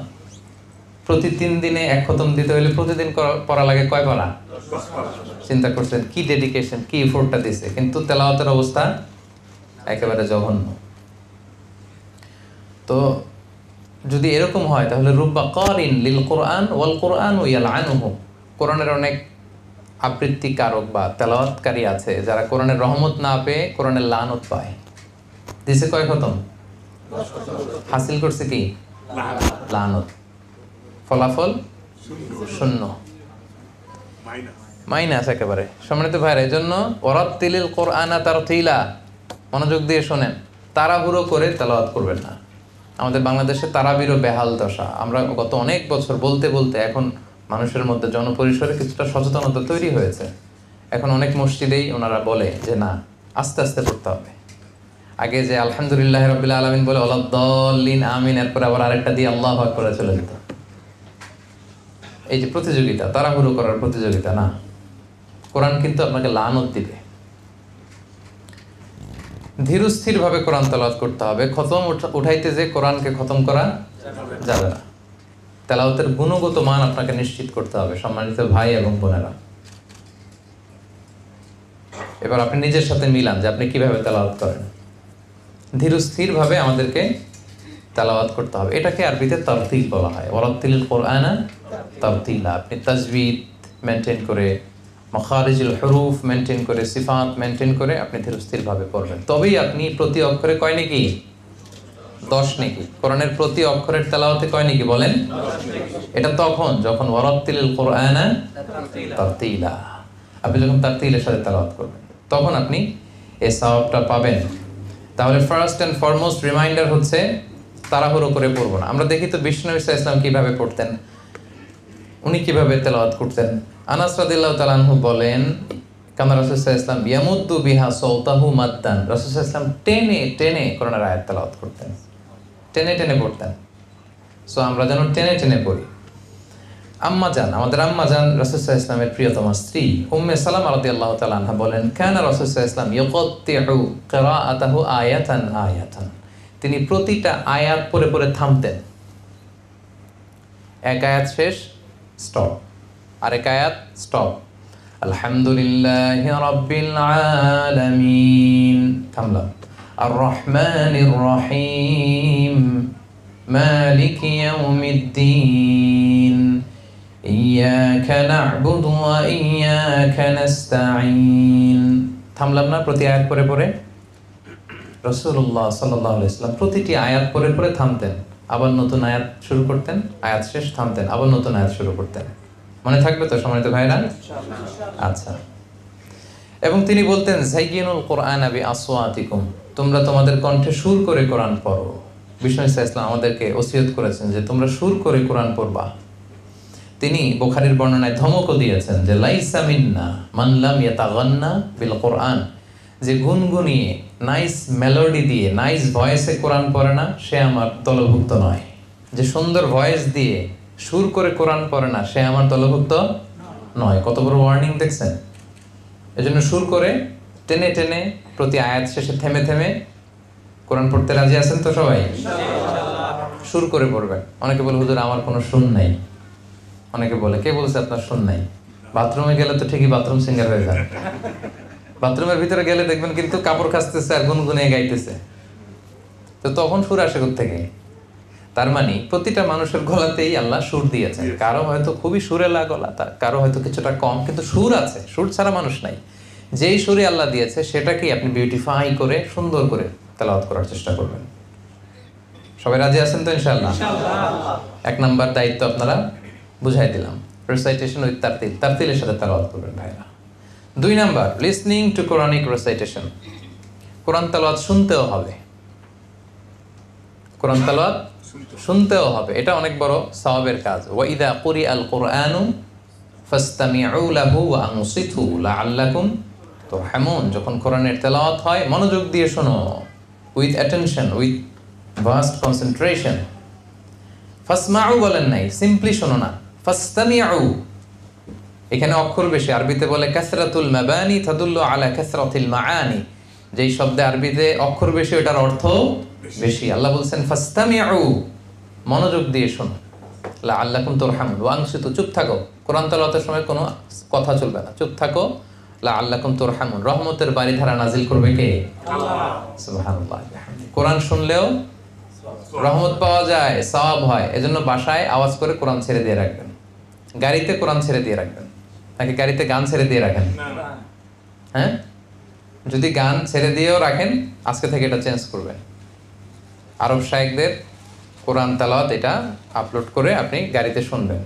Speaker 1: প্রতি 3 দিনে 1 খতম দিতে হলে প্রতিদিন পড়া লাগে কয় পারা? 10 পারা। চিন্তা করছেন কি ডেডিকেশন, কি এফোর্টটা দিছে, কিন্তু তেলাওয়াতের অবস্থা একেবারে জঘন্য। তো যদি এরকম হয় তাহলে রুব্বা কারিন লিল কোরআন ওয়াল কোরআন ইয়ালআনুহু, কোরআনের অনেক আবৃত্তি কারক বা তেলাওয়াতকারী আছে যারা কোরআনের রহমত না পেয়ে কোরআনের লানত পায়। দিছে কয় খতম? হাসিল করছে কি? লানত। ফলাফল শূন্য, মাইনাস একেবারে। সম্মানিত ভাইরা, এই জন্য ওয়ারাত্তিলিল কোরআনা তারতিলা, মনোযোগ দিয়ে শোনেন, তাড়াহুড়ো করে তেলাওয়াত করবেন না। আমাদের বাংলাদেশে তারাবিরও বেহাল দশা। আমরা গত অনেক বছর বলতে বলতে এখন মানুষের মধ্যে জনপরিসরে কিছুটা সচেতনতা তৈরি হয়েছে। এখন অনেক মসজিদেই ওনারা বলে যে না, আস্তে আস্তে পড়তে হবে। আগে যে আলহামদুলিল্লাহ রাব্বিল আলামিন বলে ওয়ালাদ-দাল্লিন আমিন, এরপর আবার আরেকটা দিয়ে আল্লাহু আকবার চলে যেত। এই যে প্রতিযোগিতা, তাড়াহুড়ো করার প্রতিযোগিতা না, কোরআন কিন্তু আপনাকে লানত দিবে। ধীরস্থির ভাবে কোরআন তেলাওয়াত করতে হবে। খতম উঠাইতে যে কোরআনকে খতম করা যাবে না। তেলাওয়াতের গুণগত মান আপনাকে নিশ্চিত করতে হবে, সম্মানিত ভাই এবং বোনেরা। এবার আপনি নিজের সাথে মিলান যে আপনি কিভাবে তেলাওয়াত করেন। ধীরস্থির ভাবে আমাদেরকে তেলাওয়াত করতে হবে। এটাকে আরবিতে তারতিল বলা হয়। ওয়ারাত্তিলিল কোরআনা তারতিলা। আপনি তাজবিদ মেনটেন করে, মাখারিজুল হুরুফ মেনটেন করে, সিফাত মেনটেন করে আপনি ধীরস্থিরভাবে পড়বেন। তবেই আপনি প্রতি অক্ষরে কয় নাকি? 10 নাকি। কোরআনের প্রতি অক্ষরের তেলাওয়াতে কয় নাকি বলেন? এটা তখন যখন ওয়ারাত্তিলিল কোরআনা তারতিলা, আপনি যখন তারতিলের সাথে তেলাওয়াত করবেন তখন আপনি এই সওয়াবটা পাবেন। তাহলে ফার্স্ট অ্যান্ড ফরমোস্ট রিমাইন্ডার হচ্ছে তাড়াহুড়ো করে পড়বো না। আমরা দেখি তো বিষ্ণু ইসা ইসলাম কিভাবে পড়তেন, উনি কিভাবে তেলাওয়াত করতেন। আনাস রাদিয়াল্লাহু তাআলা আনহু বলেন, কানা রাসূল সাল্লাল্লাহু আলাইহি ওয়াসাল্লাম ইয়ামুদ্দু বিহা সাওতাহু মাদ্দান। রাসূল সাল্লাল্লাহু আলাইহি ওয়াসাল্লাম টেনে টেনে কোরআনের আয়াত তেলাওয়াত করতেন, টেনে টেনে পড়তেন। সো আমরা যেন টেনে টেনে পড়ি। আম্মা জান, আমাদের আম্মা জান রাসূল সাল্লাল্লাহু আলাইহি ওয়াসাল্লামের প্রিয়তমা স্ত্রী উম্মে সালামা রাদিয়াল্লাহু তাআলা আনহা বলেন, কানা রাসূল সাল্লাল্লাহু আলাইহি ওয়াসাল্লাম ইয়াকাত্তিউ কিরাআতাহু আয়াতান আয়াতান। তিনি প্রতিটা আয়াত পড়ে পড়ে থামতেন। এক আয়াত শেষ, স্টপ, আরেক আয়াত স্টপ। আলহামদুলিল্লাহি রাব্বিল আলামিন, থামলাম। আর রহমানির রহিম, মালিকি ইয়াউমিদ্দিন, ইয়াকা না'বুদু ওয়া ইয়াকা নাস্তাঈন। থামলাম না প্রতি আয়াত পড়ে পড়ে? রাসূলুল্লাহ সাল্লাল্লাহু আলাইহি ওয়াসাল্লাম প্রতিটি আয়াত পড়ে পড়ে থামতেন, আবার নতুন আয়াত শুরু করতেন, আয়াত শেষ, থামতেন, আবার নতুন আয়াত শুরু করতেন। মনে থাকবে তো সম্মানিত ভাইরা? আচ্ছা। এবং তিনি বলতেন, যায়্যিনুল কোরআনা বিআসওয়াতিকুম, তোমরা তোমাদের কণ্ঠে সুর করে কোরআন পড়ো। বিষ্ণু ইসা ইসলাম আমাদেরকে ওসিয়ত করেছেন যে তোমরা সুর করে কোরআন পড়বা। তিনি বুখারীর বর্ণনায় ধমকও দিয়েছেন যে লাইসা মিন্না মান লাম ইয়াতাগান্না বিল কোরআন, যে গুনগুনিয়ে নাইস মেলোডি দিয়ে নাইস ভয়েসে কোরআন পড়ে না সে আমার দলভুক্ত নয়। যে সুন্দর ভয়েস দিয়ে সুর করে কোরআন পড়ে না সে আমার দলভুক্ত নয়। কত বড় ওয়ার্নিং দেখছেন? এজন্য সুর করে টেনে টেনে প্রতি আয়াত শেষে থেমে থেমে কোরআন পড়তে রাজি আছেন তো সবাই? সুর করে পড়বেন। অনেকে বলে হুজুর আমার কোনো সুর নাই। অনেকে বলে, কে বলছে আপনার সুর নাই? বাথরুমে গেলে তো ঠিকই বাথরুম সিঙ্গার হয়ে যান। বাথরুমের ভিতরে গেলে দেখবেন কিন্তু কাপড় কাচতেছে আর গুনগুনিয়ে গাইতেছে, তো তখন সুর আসে কোত্থেকে? তার মানে প্রতিটা মানুষের গলাতেই আল্লাহ সুর দিয়েছেন। কারো হয়তো খুবই সুরেলা গলা, কারো হয়তো কিছুটা কম, কিন্তু সুর আছে। সুর ছাড়া মানুষ নাই। যেই সুরে আল্লাহ দিয়েছে সেটাকেই আপনি বিউটিফাই করে সুন্দর করে তেলাওয়াত করার চেষ্টা করবেন। সবাই রাজি আছেন তো ইনশাআল্লাহ? এক নাম্বার দায়িত্ব আপনারা বুঝাই দিলাম, রেসাইটেশন উইথ তারতিল, তারতিলের সাথে তেলাওয়াত করবেন ভাইরা। 2 number, listening to Quranic recitation, Quran তেলাওয়াত শুনতেও হবে। কোরআন তেলাওয়াত শুনতেও হবে, এটা অনেক বড় সওয়াবের কাজ। ওয়া ইযা কুরিআল কুরআনু ফাসতামিউ লাহু ওয়া আনসিতু লাআল্লাকুম তুরহামুন। যখন কোরআনের তেলাওয়াত হয় মনোযোগ দিয়ে শোনো, with attention, with vast concentration. ফাসমাউ বলেন নাই, সিম্পলি শোনো না, ফাসতামিউ। এখানে অক্ষর বেশি, আরবিতে বলে কাসরাতুল মাবানি তাদুল্লু আলা কাসরাতিল মাআনি। যেই শব্দে আরবিতে অক্ষর বেশি ওটার অর্থ বেশি। আল্লাহ বলছেন ফাসতামিউ, মনোযোগ দিয়ে শোনো, লাআল্লাকুম তুরহামুন। ওয়া আনসিতু, চুপ থাকো, কোরআন তেলাওয়াতের সময় কোনো কথা চলবে না, চুপ থাকো। লাআল্লাকুম তুরহামুন, রহমতের বারিধারা নাজিল করবে কে? আল্লাহ। সুবহানাল্লাহ। কোরআন শুনলেও রহমত পাওয়া যায়, সওয়াব হয়। এজন্য বাসায় আওয়াজ করে কোরআন ছেড়ে দিয়ে রাখবেন, গাড়িতে কোরআন ছেড়ে দিয়ে রাখবেন। নাকি গাড়িতে গান ছেড়ে দিয়ে রাখেন? হ্যাঁ, যদি গান ছেড়ে দিয়েও রাখেন আজকে থেকে এটা চেঞ্জ করবেন। আরব শায়েখদের কোরআন তেলাওয়াত এটা আপলোড করে আপনি গাড়িতে শুনবেন,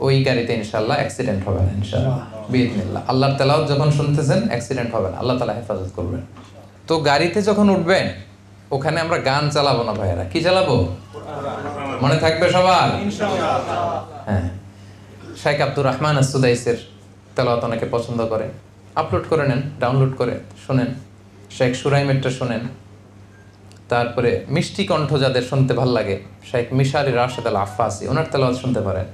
Speaker 1: ওই গাড়িতে ইনশাআল্লাহ অ্যাক্সিডেন্ট হবে না ইনশাআল্লাহ বিইذনিল্লাহ। আল্লাহর তেলাওয়াত যখন শুনতেছেন অ্যাক্সিডেন্ট হবে না, আল্লাহ তাআলা হেফাজত করবেন। তো গাড়িতে যখন উঠবেন ওখানে আমরা গান চালাবো না ভাইয়েরা, কি চালাবো? মনে থাকবে সবার ইনশাআল্লাহ। হ্যাঁ, শাইখ আব্দুর রহমান আস-সুদাইসের তেলাওয়াত অনেকে পছন্দ করে, আপলোড করে নেন, ডাউনলোড করে শুনেন। শেখ সুরাইমেরটা শুনেন। তারপরে মিষ্টি কণ্ঠ যাদের শুনতে ভাল লাগে, শেখ মিশারি রাশেদ আল আফাসি, ওনার তেলাওয়াত শুনতে পারেন।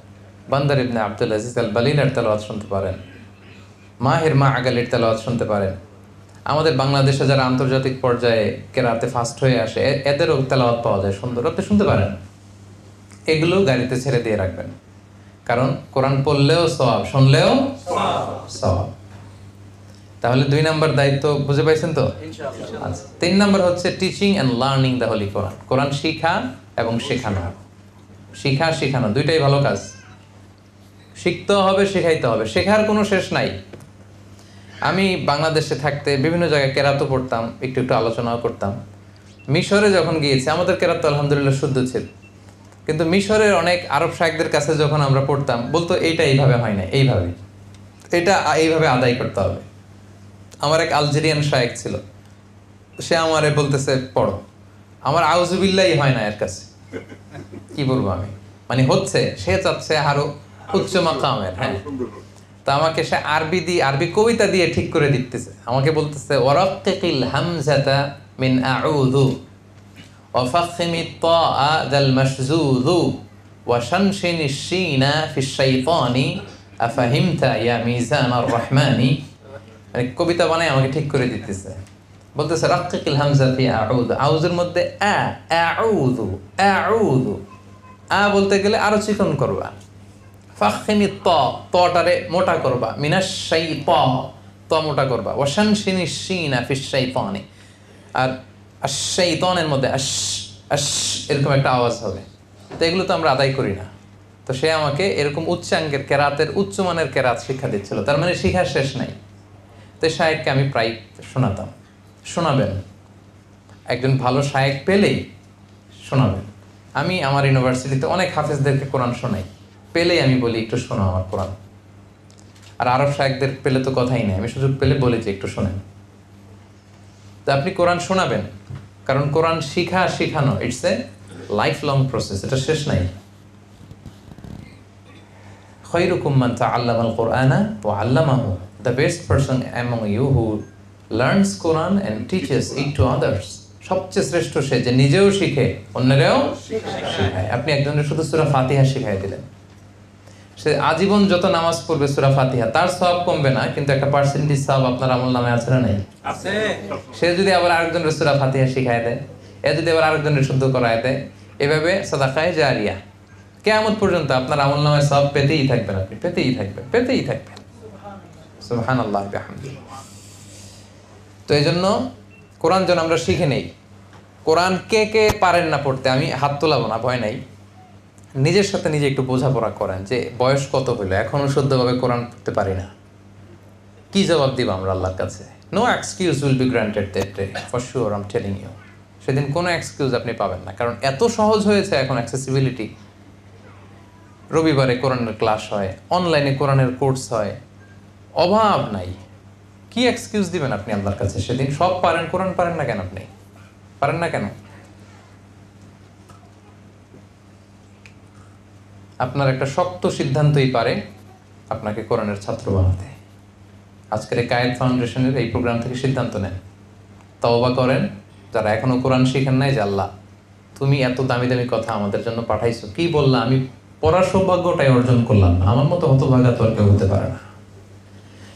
Speaker 1: বান্দার ইবনে আব্দুল আজিজ আল বালিনের তেলাওয়াত শুনতে পারেন। মাহের মা আগালির তেলাওয়াত শুনতে পারেন। আমাদের বাংলাদেশে যারা আন্তর্জাতিক পর্যায়ে কেরাতে ফার্স্ট হয়ে আসে এদেরও তেলাওয়াত পাওয়া যায় সুন্দর, আপনি শুনতে পারেন। এগুলো গাড়িতে ছেড়ে দিয়ে রাখবেন, কারণ কোরআন পড়লেও সওয়াব, শুনলেও সওয়াব। তাহলে 2 নম্বর দায়িত্ব বুঝে পাইছেন তো ইনশাআল্লাহ। আচ্ছা, 3 নম্বর হচ্ছে teaching and learning the holy Quran. Quran শিখা এবং শেখানো। শিখা শেখানো দুইটাই ভালো কাজ। শিখতে হবে, শেখাইতে হবে, শেখার কোনো শেষ নাই। আমি বাংলাদেশে থাকতে বিভিন্ন জায়গায় কেরাতও পড়তাম, একটু একটু আলোচনাও করতাম। মিশরে যখন গিয়েছি আমাদের কেরাত আলহামদুলিল্লাহ শুদ্ধ ছিল, কিন্তু মিশরের অনেক আরব শায়েখদের কাছে যখন আমরা পড়তাম বলতো এইটা এইভাবে হয় না, এইভাবে, এটা এইভাবে আদায় করতে হবে। আমার এক আলজেরিয়ান শায়েখ ছিল, সে আমারে বলতেছে পড়ো, আমার আউযুবিল্লাহি হয় না এর কাছে, কি বলবো আমি, মানে হচ্ছে সে চাচ্ছে আরো উচ্চ মাকামের। হ্যাঁ, তা আমাকে সে আরবি কবিতা দিয়ে ঠিক করে দিতেছে। আমাকে বলতেছে ওয়ারাক্কিল হামজাতা মিন আউযু ওয়া ফাখমিত তাআ যাল মাশযুযু ওয়া শানশিনিশ শিনা ফিশ শাইতানি আফাহিমতা ইয়া মিজানার রহমানি। মানে কবিতা বানায় আমাকে ঠিক করে দিতেছে, বলতেছে রাক্কিল হামজা ফি আউযু, আউযুর মধ্যে আউযু আউযু, বলতে গেলে আরো চিকন করবা। ফাখমিত তাটারে মোটা করবা, মিনাশ শাইতা ত মোটা করবা, ওয়া শানশিনিশ শিনা ফিশ শাইতানি, আর আশ-শাইতানের মধ্যে আশ আশ এরকম একটা আওয়াজ হবে। তো এগুলো তো আমরা আদায় করি না। তো সে আমাকে এরকম উচ্চাঙ্গের কেরাতের উচ্চমানের কেরাত শিক্ষা দিচ্ছিল, তার মানে শিখার শেষ নাই। তো শায়েককে আমি প্রায় শোনাতাম। শোনাবেন, একজন ভালো শায়েক পেলেই শোনাবেন। আমি আমার ইউনিভার্সিটিতে অনেক হাফেজদেরকে কোরআন শোনাই, পেলেই আমি বলি একটু শোনো আমার কোরআন। আর আরব শায়েকদের পেলে তো কথাই নেই, আমি সুযোগ পেলে বলি যে একটু শোনেন। তো আপনি কোরআন শোনাবেন, কারণ কোরআন শিখা শিখানো it's a life long process, এটা শেষ নাই। খায়রুকুম মান তাআল্লামাল কুরআনা ওয়া আল্লামাহু, the best person among you who learns Quran and teaches it to others. সবচেয়ে শ্রেষ্ঠ সে যে নিজেও শিখে অন্যরাও শেখায়। আপনি একজনের শুধু সূরা ফাতিহা শিখাই দিলেন, সে আজীবন যত নামাজ পড়বে সূরা ফাতিহা, তার সওয়াব কমবে না, কিন্তু একটা পার্সেন্টেজ সওয়াব আপনার আমলনামায় আছে না নাই? আছে। সে যদি আবার আরেকজনের সূরা ফাতিহা শিখায় দেয়, এ যদি আবার আরেকজনের শুদ্ধ করায় দেয়, এভাবে সাদাকায়ে জারিয়া কিয়ামত পর্যন্ত আপনার আমলনামায় সওয়াব পেতেই থাকবেন, আপনি পেতেই থাকবেন, পেতেই থাকবেন। সুবহানাল্লাহ বিহামদিহি। তো এইজন্য কোরআন যেন আমরা শিখে নেই। কোরআন কে কে পারেন না পড়তে, আমি হাত তোলাবো না, ভয় নাই। নিজের সাথে নিজে একটু বোঝাপড়া করেন যে বয়স কত হলো, এখনো শুদ্ধভাবে কোরআন পড়তে পারি না, কি জবাব দিব আমরা আল্লাহর কাছে? No excuse will be granted that day, for sure I am telling you. সেদিন কোনো এক্সকিউজ আপনি পাবেন না, কারণ এত সহজ হয়েছে এখন অ্যাক্সেসিবিলিটি। রবিবারে কোরআনের ক্লাস হয়, অনলাইনে কোরআনের কোর্স হয়, অভাব নাই। কি এক্সকিউজ দিবেন আপনি আল্লাহর কাছে সেদিন? সব পারেন, কোরআন পারেন না কেন? আপনি পারেন না কেন? আপনার একটা শক্ত সিদ্ধান্তই পারে আপনাকে কোরআনের ছাত্র বানাতে। আজকের এই কায়েদ ফাউন্ডেশনের এই প্রোগ্রাম থেকে সিদ্ধান্ত নেন, তওবা করেন। যারা এখনো কোরআন শিখেন নাই, যে আল্লাহ তুমি এত দামি দামি কথা আমাদের জন্য পাঠাইছো, কি বললা, আমি পড়ার সৌভাগ্যটাই অর্জন করলাম না, আমার মতো হতভাগা তো আর কেউ হতে পারে না।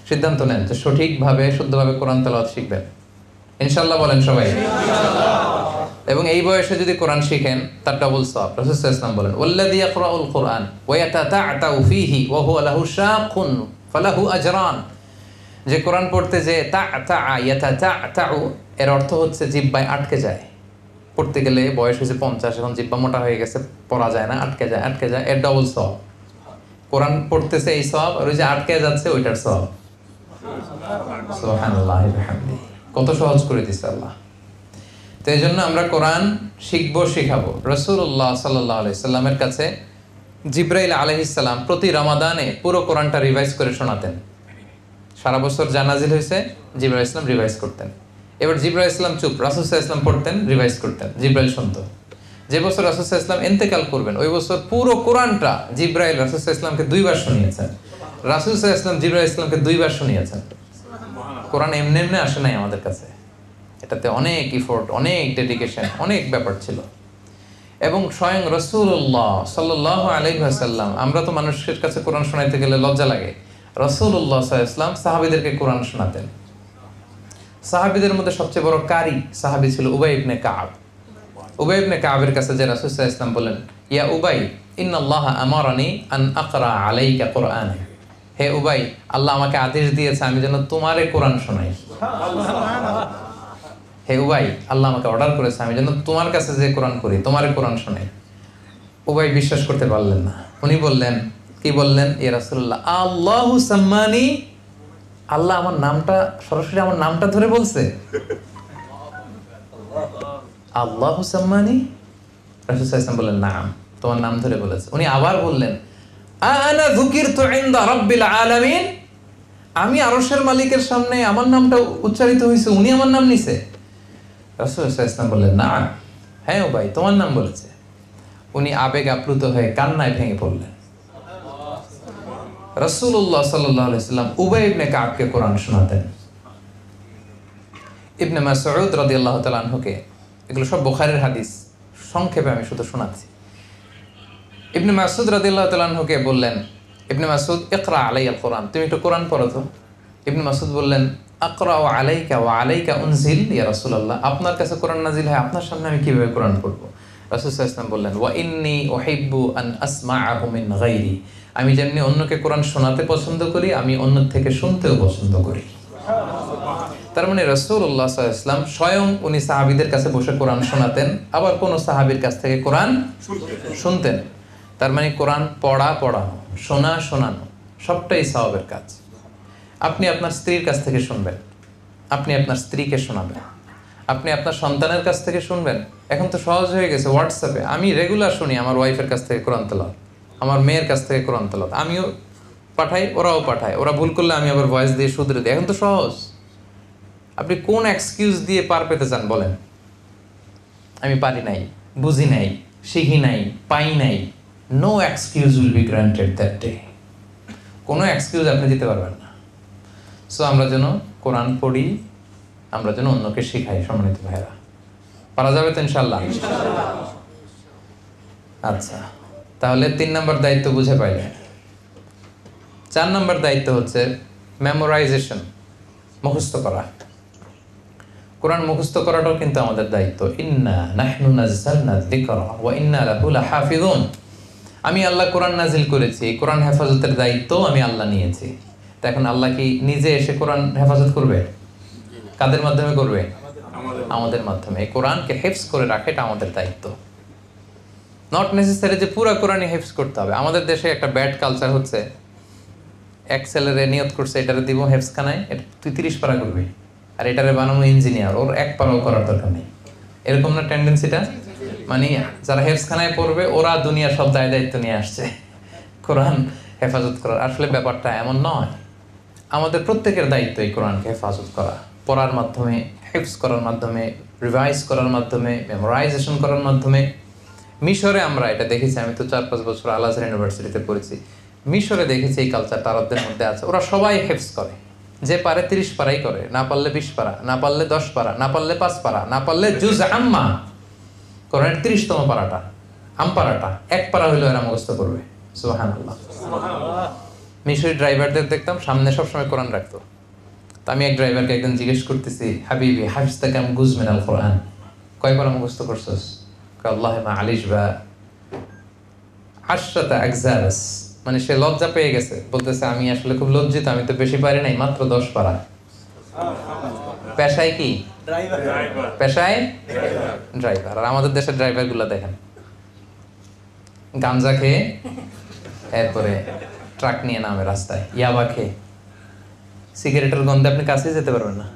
Speaker 1: সিদ্ধান্ত নেন যে সঠিকভাবে শুদ্ধভাবে কোরআন তেলাওয়াত শিখবেন ইনশাআল্লাহ। বলেন সবাই ইনশাআল্লাহ। এবং এই বয়সে যদি কোরআন শিখেন তার ডাবল সওয়াব। রাসূল সাল্লাল্লাহু আলাইহি ওয়াসাল্লাম বলেন ওয়াল্লাযী ইয়াকরাউল কুরআন ওয়া ইয়াতাতা'তাউ ফীহি ওয়া হুয়া লাহু শাকুন ফালাহু আজরান। যে কোরআন পড়তে যে ইয়াতাতা'তাউ, এর অর্থ হচ্ছে জিহ্বায় আটকে যায়। পড়তে গেলে বয়স হয়েছে 50, এখন জিহ্বা মোটা হয়ে গেছে, পড়া যায় না, আটকে যায়, এর ডাবল সওয়াব। কোরআন পড়তেছে এই সওয়াব, আর ওই যে আটকে যাচ্ছে ওইটার সওয়াব। সুবহানাল্লাহ বিহামদিহি, কত সহজ করে দিচ্ছে আল্লাহ। তো এই জন্য আমরা কোরআন শিখবো, শিখাবো। রাসূলুল্লাহ সাল্লাল্লাহু আলাইহি সাল্লামের কাছে জিবরাইল আলাইহিস সালাম প্রতি রমাদানে পুরো কোরআনটা রিভাইজ করে শোনাতেন। সারা বছর যা নাজিল হয়েছে জিবরাইল ইসলাম রিভাইজ করতেন। এবার জিবরাইল ইসলাম চুপ, রাসূল সাল্লাল্লাহু আলাইহি ওয়াসাল্লাম পড়তেন, রিভাইজ করতেন, জিবরাইল শুনতো। যে বছর রাসূল সাল্লাল্লাহু আলাইহি ওয়াসাল্লাম ইন্তেকাল করবেন ওই বছর পুরো কোরআনটা জিবরাইল রাসূল সাল্লাল্লাহু আলাইহি ওয়াসাল্লামকে 2 বার শুনিয়েছেন। রাসূল সাল্লাল্লাহু আলাইহি ওয়াসাল্লাম জিবরাইল ইসলামকে 2 বার শুনিয়েছেন। কোরআন এমনি এমনি আসে নাই আমাদের কাছে, এটাতে অনেক ইফোর্ট, অনেক ডেডিকেশন, অনেক ব্যাপার ছিল। এবং স্বয়ং রাসূলুল্লাহ সাল্লাল্লাহু আলাইহি ওয়াসাল্লাম, আমরা তো মানুষের কাছে কোরআন শোনাইতে গেলে লজ্জা লাগে, রাসূলুল্লাহ সাল্লাল্লাহু আলাইহি ওয়াসাল্লাম সাহাবীদেরকে কোরআন শোনাতেন। সাহাবীদের মধ্যে সবচেয়ে বড় কারি সাহাবী ছিল উবাই ইবনে কাব। উবাই ইবনে কাবের কাছে যে রাসূল সাল্লাল্লাহু আলাইহি ওয়াসাল্লাম বলেন, ইয়া উবাই ইন্নাল্লাহা আমারানি আন আকরা আলাইকা কুরআন, হে উবাই, আল্লাহ আমাকে আদেশ দিয়েছে আমি যেন তোমারে কোরআন শোনাই। হে উবাই, আল্লাহ আমাকে অর্ডার করেছে আমি যেন তোমার কাছে যে কোরআন করি, তোমারে কোরআন শোনাই। উবাই বিশ্বাস করতে পারলেন না, উনি বললেন, কি বললেন, ইয়া রাসূলুল্লাহ আল্লাহু সাম্মানি, আল্লাহ আমার নামটা সরাসরি আমার নামটা ধরে বলছে। আল্লাহু সাম্মানি, রাসূল সাল্লাল্লাহু আলাইহি ওয়াসাল্লাম বললেন নাম, তোমার নাম ধরে বলেছে। উনি আবার বললেন, আনা যুকিরতু ইনদা রাব্বিল আলামিন, আমি আরশের মালিকের সামনে আমার নামটা উচ্চারিত হয়েছে, উনি আমার নাম নিছে। রাসূল সাল্লাল্লাহু আলাইহি ওয়াসাল্লাম বললেন না, হ্যাঁ ও ভাই তোমার নাম বলেছে। উনি আবেগ আপ্লুত হয়ে কান্নায় ভেঙে পড়লেন। রাসূলুল্লাহ সাল্লাল্লাহু আলাইহি ওয়াসাল্লাম উবাই ইবনে কাবকে কোরআন শোনাতেন। ইবনে মাসউদ রাদিয়াল্লাহু তাআলা আনহুকে, এগুলো সব বুখারীর হাদিস, সংক্ষেপে আমি শুধু শোনাচ্ছি। ইবনে মাসউদ রাদিয়াল্লাহু তাআলা আনহুকে বললেন, ইবনে মাসউদ ইকরা আলাইয়াল কোরআন, তুমি একটু কোরআন পড়ো তো। ইবনে মাসউদ বললেন, আকরাউ আলাইকা ওয়া আলাইকা উনজিল ইয়া রাসূলুল্লাহ, আপনার কাছে কোরআন নাজিল হয়, আপনার সামনে আমি কিভাবে কোরআন পড়বো? রাসূল সাল্লাল্লাহু আলাইহি ওয়াসাল্লাম বললেন, ওয়া ইন্নী উহিব্বু আন আসমাআহু মিন গায়রি, আমি যেমনি অন্যকে কোরআন শোনাতে পছন্দ করি, আমি অন্য থেকে শুনতেও পছন্দ করি। তার মানে রাসূলুল্লাহ সাল্লাল্লাহু আলাইহি ওয়াসাল্লাম স্বয়ং উনি সাহাবীদের কাছে বসে কোরআন শোনাতেন, আবার কোন সাহাবীর কাছ থেকে কোরআন শুনতেন। তার মানে কোরআন পড়া, পড়ানো, শোনা, শোনানো সবটাই সওয়াবের কাজ। আপনি আপনার স্ত্রীর কাছ থেকে শুনবেন, আপনি আপনার স্ত্রীকে শোনাবেন, আপনি আপনার সন্তানের কাছ থেকে শুনবেন। এখন তো সহজ হয়ে গেছে, হোয়াটসঅ্যাপে আমি রেগুলার শুনি আমার ওয়াইফের কাছ থেকে কোরআন তেলাওয়াত, আমার মেয়ের কাছ থেকে কোরআন তেলাওয়াত, আমিও পাঠাই, ওরাও পাঠায়, ওরা ভুল করলে আমি আবার ভয়েস দিয়ে শুধরে দিই। এখন তো সহজ। আপনি কোন এক্সকিউজ দিয়ে পার পেতে চান বলেন? আমি পারি নাই, বুঝি নাই, শিখি নাই, পাই নাই, no excuse will be granted that day. কোনো এক্সকিউজ আপনি দিতে পারবেন না। সো আমরা যেন কোরআন পড়ি, আমরা যেন অন্যকে শিখাই। সম্মানিত ভাইরা, পারা যাবে তো ইনশাআল্লাহ? আচ্ছা, তাহলে 3 নম্বর দায়িত্ব বুঝে পাইলেন। 4 নম্বর দায়িত্ব হচ্ছে মেমোরাইজেশন, মুখস্থ করা। কোরআন মুখস্থ করাটাও কিন্তু আমাদের দায়িত্ব। ইন্না নাহনু নাযালনা যিকরা ওয়া ইন্না লাহু লাহাফিজুন, আমি আল্লাহ কোরআন নাজিল করেছি, এই কোরআন হেফাজতের দায়িত্ব আমি আল্লাহ নিয়েছি। তা এখন আল্লাহ কি নিজে এসে কোরআন হেফাজত করবে? কাদের মাধ্যমে করবে? আমাদের মাধ্যমে। এই কোরআনকে হেফজ করে রাখা এটা আমাদের দায়িত্ব। নট নেসেসারি যে পুরো কোরআনই হেফজ করতে হবে। আমাদের দেশে একটা ব্যাড কালচার হচ্ছে, এক ছেলেরে নিয়ত করছে এটারে দিব হেফজখানায়, এটা তুই 30 পারা করবি, আর এটারে বানানো ইঞ্জিনিয়ার, ওর 1 পারাও করার দরকার নেই। এরকম না টেন্ডেন্সিটা? মানে যারা হেফজখানায় পড়বে ওরা দুনিয়ার সব দায় দায়িত্ব নিয়ে আসছে কোরআন হেফাজত করার। আসলে ব্যাপারটা এমন নয়। আমাদের প্রত্যেকের দায়িত্ব এই কোরআনকে হেফাজত করা, পড়ার মাধ্যমে, হেফজ করার মাধ্যমে, রিভাইজ করার মাধ্যমে, মেমোরাইজেশন করার মাধ্যমে। মিশরে আমরা এটা দেখেছি, আমি তো 4-5 বছর আল আজহার ইউনিভার্সিটিতে পড়েছি। মিশরে দেখেছি এই কালচারটা আরবদের মধ্যে আছে। ওরা সবাই হেফজ করে, যে পারে 30 পারাই করে, না পারলে 20 পারা, না পারলে 10 পারা, না পারলে 5 পারা, না পারলে জুজ আম্মা, কোরআনের 30তম পারাটা, আমপারাটা 1 পারা হইলেও এরা মুখস্থ করবে। সুবহানাল্লাহ। মিশরি ড্রাইভারদের দেখতাম সামনে সবসময় কোরআন রাখতো। তা আমি এক ড্রাইভারকে একদিন জিজ্ঞেস করতেছি, হাবিবি হাফিজতা কাম গুজ মিনাল কোরআন, কয় পারা মুখস্থ করছস? আল্লাহ মা আলিশ বা 10 আকজারাস, মানে সে লজ্জা পেয়ে গেছে, বলতেছে আমি আসলে খুব লজ্জিত, আমি তো বেশি পারি নাই, মাত্র 10 পারা। পেশায় কি? পেশায় ড্রাইভার। আর আমাদের দেশের ড্রাইভার গুলা দেখেন, গাঞ্জা খেয়ে এরপরে ট্রাক নিয়ে নামে রাস্তায় ইয়াবা খেয়ে, সিগারেটের গন্ধে আপনি কাছেই যেতে পারবেন না।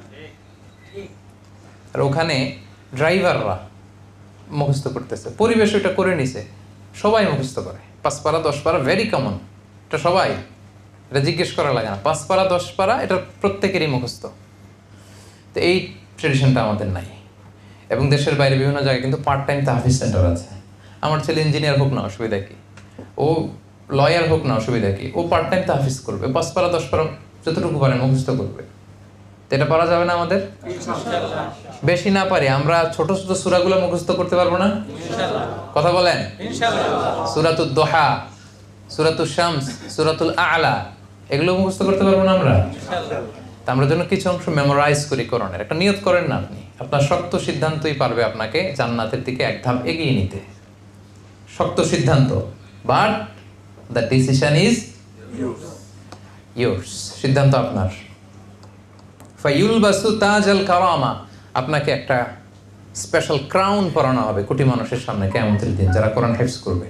Speaker 1: আর ওখানে ড্রাইভাররা মুখস্থ করতেছে, পরিবেশ ওটা করে নিছে, সবাই মুখস্থ করে। 5 পারা 10 পারা ভেরি কমন, এটা সবাই, এটা জিজ্ঞেস করা লাগে না। 5 পারা 10 পারা এটা প্রত্যেকেরই মুখস্থ। তো এই ট্রেডিশনটা আমাদের নাই। এবং দেশের বাইরে বিভিন্ন জায়গায় কিন্তু পার্ট টাইম তাহফিজ সেন্টার আছে। আমার ছেলে ইঞ্জিনিয়ার হোক না, অসুবিধা কি? ও লয়ার হোক না, অসুবিধা কি? ও পার্ট টাইম তাহফিজ করবে, 5 পারা 10 পারা যতটুকু পারে মুখস্থ করবে। এটা পারা যাবে না আমাদের? বেশি না পারি, আমরা ছোট ছোট সূরাগুলো মুখস্থ করতে পারবো না? কথা বলেন। সূরাতুদ দোহা, সূরাতুশ শামস, সূরাতুল আ'লা, এগুলো মুখস্থ করতে পারবো না আমরা? তা আমরা যেন কিছু অংশ মেমোরাইজ করি কোরআনের। একটা নিয়ত করেন না আপনি, আপনার শক্ত সিদ্ধান্তই পারবে আপনাকে জান্নাতের দিকে এক ধাপ এগিয়ে নিতে। শক্ত সিদ্ধান্ত, but the decision is yours. সিদ্ধান্ত আপনার। ফায়ুলবাসু তাজাল কারামা, আপনাকে একটা স্পেশাল ক্রাউন পরানো হবে কোটি মানুষের সামনে কিয়ামতের দিন, যারা কোরআন হিফজ করবে।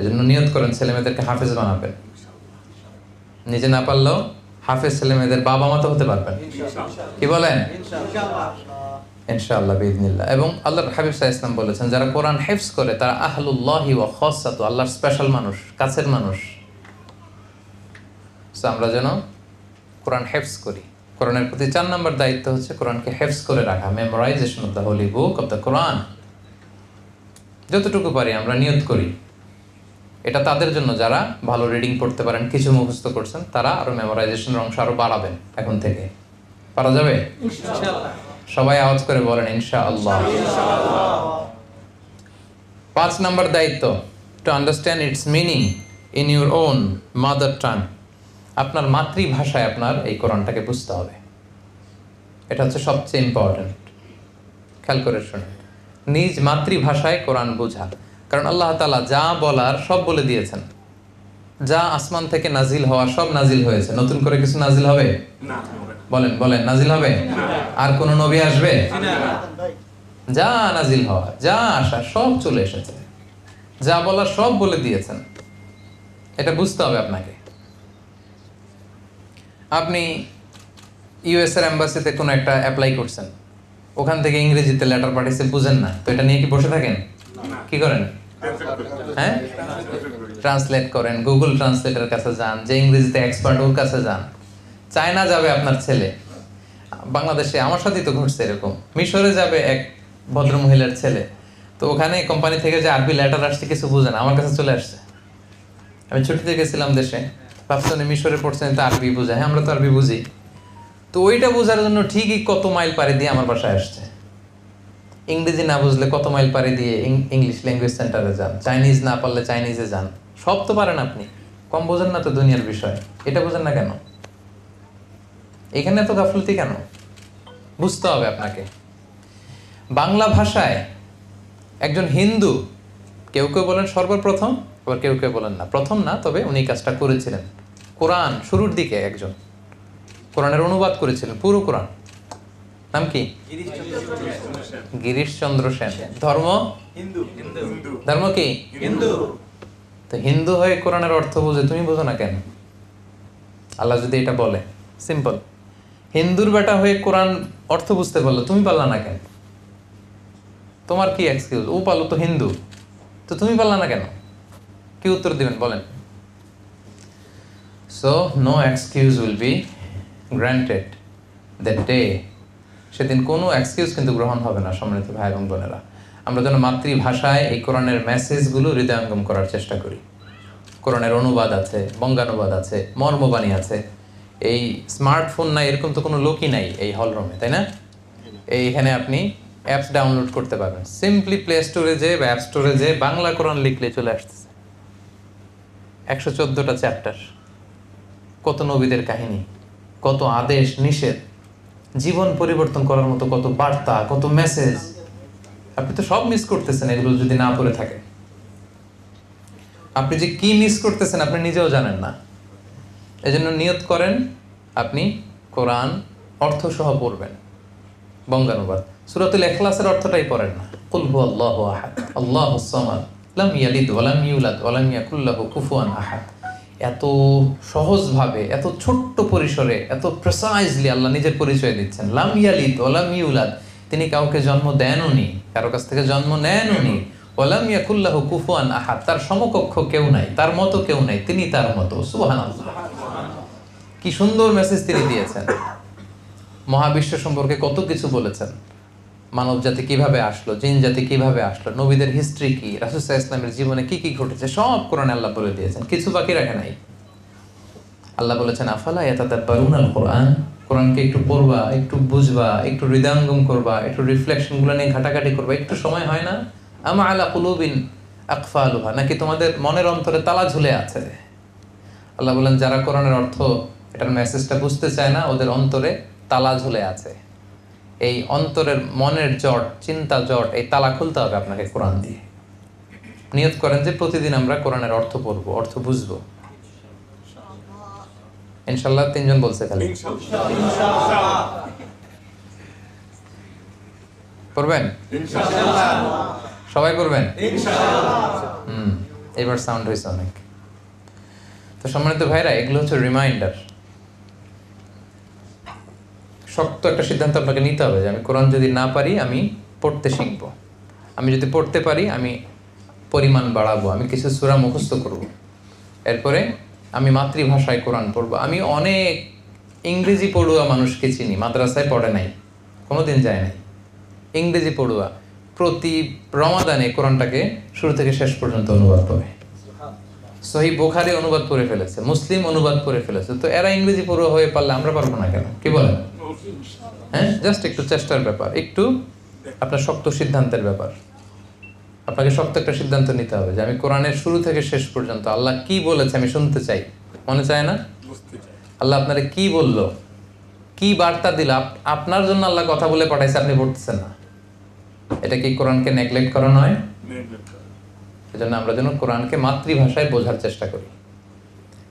Speaker 1: এজন্য নিয়ত করেন ছেলেমেয়েদেরকে হাফেজ বানাবেন। নিজে না পারলেও হাফেজ ছেলেমেয়েদের বাবা মা তো হতে পারবেন। কি বলেন? ইনশাআল্লাহ বিইذنিল্লাহ। এবং আল্লাহর হাবিব সাল্লাল্লাহু আলাইহি ওয়াসাল্লাম বলেছেন, যারা কোরআন হিফজ করে তারা আহলুল্লাহি ওয়া খাসাতু, আল্লাহর স্পেশাল মানুষ, কাছের মানুষ। সো আমরা যেন কোরআন হিফজ করি। কোরআনের প্রতি 4 নম্বর দায়িত্ব হচ্ছে কোরআনকে হিফজ করে রাখা, memorization of the holy book of the Quran. যতটুকু পারি আমরা নিয়ত করি। এটা তাদের জন্য যারা ভালো রিডিং পড়তে পারেন, কিছু মুখস্থ করছেন, তারা আরো মেমোরাইজেশনের অংশ আরো বাড়াবেন এখন থেকে। পারা যাবে ইনশাআল্লাহ। সবাই আওয়াজ করে বলেন ইনশাআল্লাহ। 5 নম্বর দায়িত্ব, to understand its meaning in your own mother tongue. আপনার মাতৃভাষায় আপনার এই কোরআনটাকে বুঝতে হবে। এটা হচ্ছে সবচেয়ে ইম্পর্টেন্ট। খেয়াল করে শুনুন, নিজ মাতৃভাষায় কোরআন বোঝা। কারণ আল্লাহ তাআলা যা বলার সব বলে দিয়েছেন। যা আসমান থেকে নাজিল হওয়ার সব নাজিল হয়েছে, নতুন করে কিছু নাজিল হবে না। বলেন বলেন, নাজিল হবে না? আর কোন নবী আসবে না? যা নাজিল হওয়া, যা আসা সব চলে এসেছে, যা বলার সব বলে দিয়েছেন। এটা বুঝতে হবে আপনাকে। আপনি ইউএস এর এম্বাসিতে কোনো একটা অ্যাপ্লাই করছেন, ওখান থেকে ইংরেজিতে লেটার পাঠিয়েছে, বুঝেন না, তো এটা নিয়ে কি বসে থাকেন? কি করেন? হ্যাঁ, ট্রান্সলেট করেন, গুগল ট্রান্সলেটের কাছে যান, যে ইংরেজিতে এক্সপার্ট ওর কাছে যান। চায়না যাবে আপনার ছেলে, বাংলাদেশে আমার সাথেই তো ঘটছে এরকম। মিশরে যাবে এক ভদ্র মহিলার ছেলে, তো ওখানে কোম্পানি থেকে যে আরবি লেটার আসছে কিছু বুঝে না, আমার কাছে চলে আসছে। আমি ছুটিতে গেছিলাম দেশে, ভাবছি উনি মিশরে পড়ছেন, তো আরবি বুঝে। হ্যাঁ, আমরা তো আরবি বুঝি। তো ওইটা বোঝার জন্য ঠিকই কত মাইল পাড়ি দিয়ে আমার বাসায় আসছে। ইংরেজি না বুঝলে কত মাইল পাড়ি দিয়ে ইংলিশ ল্যাঙ্গুয়েজ সেন্টারে যান, চাইনিজ না পারলে চাইনিজে যান। সব তো পারেন আপনি, কম বোঝেন না তো দুনিয়ার বিষয়। এটা বোঝেন না কেন? এখানে এত গাফলতি কেন? বুঝতে হবে আপনাকে। বাংলা ভাষায় একজন হিন্দু, কেউ কেউ বলেন সর্বপ্রথম, আবার কেউ কেউ বলেন না প্রথম না, তবে উনি কাজটা করেছিলেন। কোরআন শুরুর দিকে একজন কোরআনের অনুবাদ করেছিলেন, পুরো কোরআন। নাম কি? গিরিশচন্দ্র সেন। ধর্ম হিন্দু। ধর্ম কি? হিন্দু। তো হিন্দু হয়ে কোরআনের অর্থ বুঝে, তুমি বুঝো না কেন? আল্লাহ যদি এটা বলে, সিম্পল। হিন্দুর বেটা হয়ে কোরআন অর্থ বুঝতে পারলো, তুমি পারলা না কেন? তোমার কি এক্সকিউজ? ও পারলো তো হিন্দু, তো তুমি পারলা না কেন? কি উত্তর দিবেন বলেন? So no excuse will be granted that day. সেদিন কোনো এক্সকিউজ কিন্তু গ্রহণ হবে না। সম্মানিত ভাই এবং বোনেরা, আমরা যেন মাতৃভাষায় এই কোরআনের মেসেজগুলো হৃদয়ঙ্গম করার চেষ্টা করি। কোরআনের অনুবাদ আছে, বঙ্গানুবাদ আছে, মর্মবাণী আছে। এই স্মার্টফোন নাই এরকম তো কোনো লোকই নাই এই হলরুমে, তাই না? এইখানে আপনি অ্যাপস ডাউনলোড করতে পারবেন। সিম্পলি প্লে স্টোরে যে বা অ্যাপ স্টোরে যে বাংলা কোরআন লিখলে চলে আসতেছে। 114টা চ্যাপ্টার, কত নবীদের কাহিনী, কত আদেশ নিষেধ, জীবন পরিবর্তন করার মতো কত বার্তা, কত মেসেজ। আপনি তো সব মিস করতেছেন এগুলো যদি না পড়ে থাকে। আপনি যে কি মিস করতেছেন আপনি নিজেও জানেন না। এজন্য নিয়ত করেন আপনি কোরআন অর্থসহ পড়বেন, বঙ্গানুবাদ। সূরাতুল ইখলাসের অর্থটাই পড়েন না। কুল হুয়াল্লাহু আহাদ, আল্লাহুস সামাদ, লাম ইয়ালিদ ওয়া লাম ইউলাদ ওয়া লাম ইয়াকুল লাহু কুফুয়ান আহাদ। এত সহজভাবে, এত ছোট্ট পরিসরে, এত প্রিসাইজলি আল্লাহ নিজের পরিচয় দিচ্ছেন। লাম ইয়ালিদ ওয়ালাম ইউলাদ, তিনি কাউকে জন্ম দেনওনি, কারো কাছ থেকে জন্ম নেনওনি। ওয়ালাম ইয়াকুল্লাহু কুফুয়ান আহাদ, তার সমকক্ষ কেউ নাই, তার মতো কেউ নাই, তিনি তার মতো। সুবহানাল্লাহ, কি সুন্দর মেসেজ তিনি দিয়েছেন। মহাবিশ্ব সম্পর্কে কত কিছু বলেছেন, মানব জাতি কিভাবে আসলো, জিন জাতি কিভাবে আসলো, নবীদের হিস্ট্রি কি, রাসূল সাল্লাল্লাহু আলাইহি ওয়াসাল্লামের জীবনে কি কি ঘটেছে, সব কোরআনে আল্লাহ বলে দিয়েছেন, কিছু বাকি রাখে নাই। আল্লাহ বলেছেন আফালা ইয়াতাদাব্বারুনাল কুরআন, কোরআনকে একটু পড়বা, একটু বুঝবা, একটু হৃদয়ঙ্গম করবা, একটু রিফ্লেকশনগুলো নিয়ে ঘাটাঘাটি করবা, একটু সময় হয় না? আমা আলা কুলুবিন আকফালুহা, নাকি তোমাদের মনের অন্তরে তালা ঝুলে আছে? আল্লাহ বলেন যারা কোরআনের অর্থ, এটার মেসেজটা বুঝতে চায় না, ওদের অন্তরে তালা ঝুলে আছে। এই অন্তরের মনের জট, চিন্তা জট, এই তালা খুলতে হবে আপনাকে কোরআন দিয়ে। নিয়ত করেন যে প্রতিদিন আমরা কোরআনের অর্থ পড়বো, অর্থ বুঝবো। ইনশাআল্লাহ, 3 জন বলছে খালি পড়বেন ইনশাআল্লাহ, সবাই পড়বেন ইনশাআল্লাহ। এবার সাউন্ড হয়েছে অনেক। তো সম্মানিত ভাইরা, এগুলো হচ্ছে রিমাইন্ডার। শক্ত একটা সিদ্ধান্ত আপনাকে নিতে হবে যে আমি কোরআন যদি না পারি আমি পড়তে শিখবো, আমি যদি পড়তে পারি আমি পরিমাণ বাড়াবো, আমি কিছু সূরা মুখস্থ করব, এরপরে আমি মাতৃভাষায় কোরআন পড়বো। আমি অনেক ইংরেজি পড়ুয়া মানুষকে চিনি, মাদ্রাসায় পড়ে নাই, কোনোদিন যায় নাই, ইংরেজি পড়ুয়া প্রতি রমাদানে কোরআনটাকে শুরু থেকে শেষ পর্যন্ত অনুবাদ করে, সহিহ বুখারী অনুবাদ করে ফেলেছে, মুসলিম অনুবাদ করে ফেলেছে। তো এরা ইংরেজি পড়ুয়া হয়ে পারলে আমরা পারবো না কেন? কি বলেন? হ্যাঁ, জাস্ট একটু চেষ্টার ব্যাপার, একটু আপনার শক্ত সিদ্ধান্তের ব্যাপার। আপনাকে শক্ত একটা সিদ্ধান্ত নিতে হবে যে আমি কোরআনের শুরু থেকে শেষ পর্যন্ত আল্লাহ কি বলেছে আমি শুনতে চাই। মনে চায় না? আল্লাহ আপনারে কি বললো, কি বার্তা দিল, আপনার জন্য আল্লাহ কথা বলে পাঠাইছে, আপনি পড়তেছেন না, এটা কি কোরআনকে নেগলেক্ট করা নয়? এজন্য আমরা যেন কোরআনকে মাতৃভাষায় বোঝার চেষ্টা করি।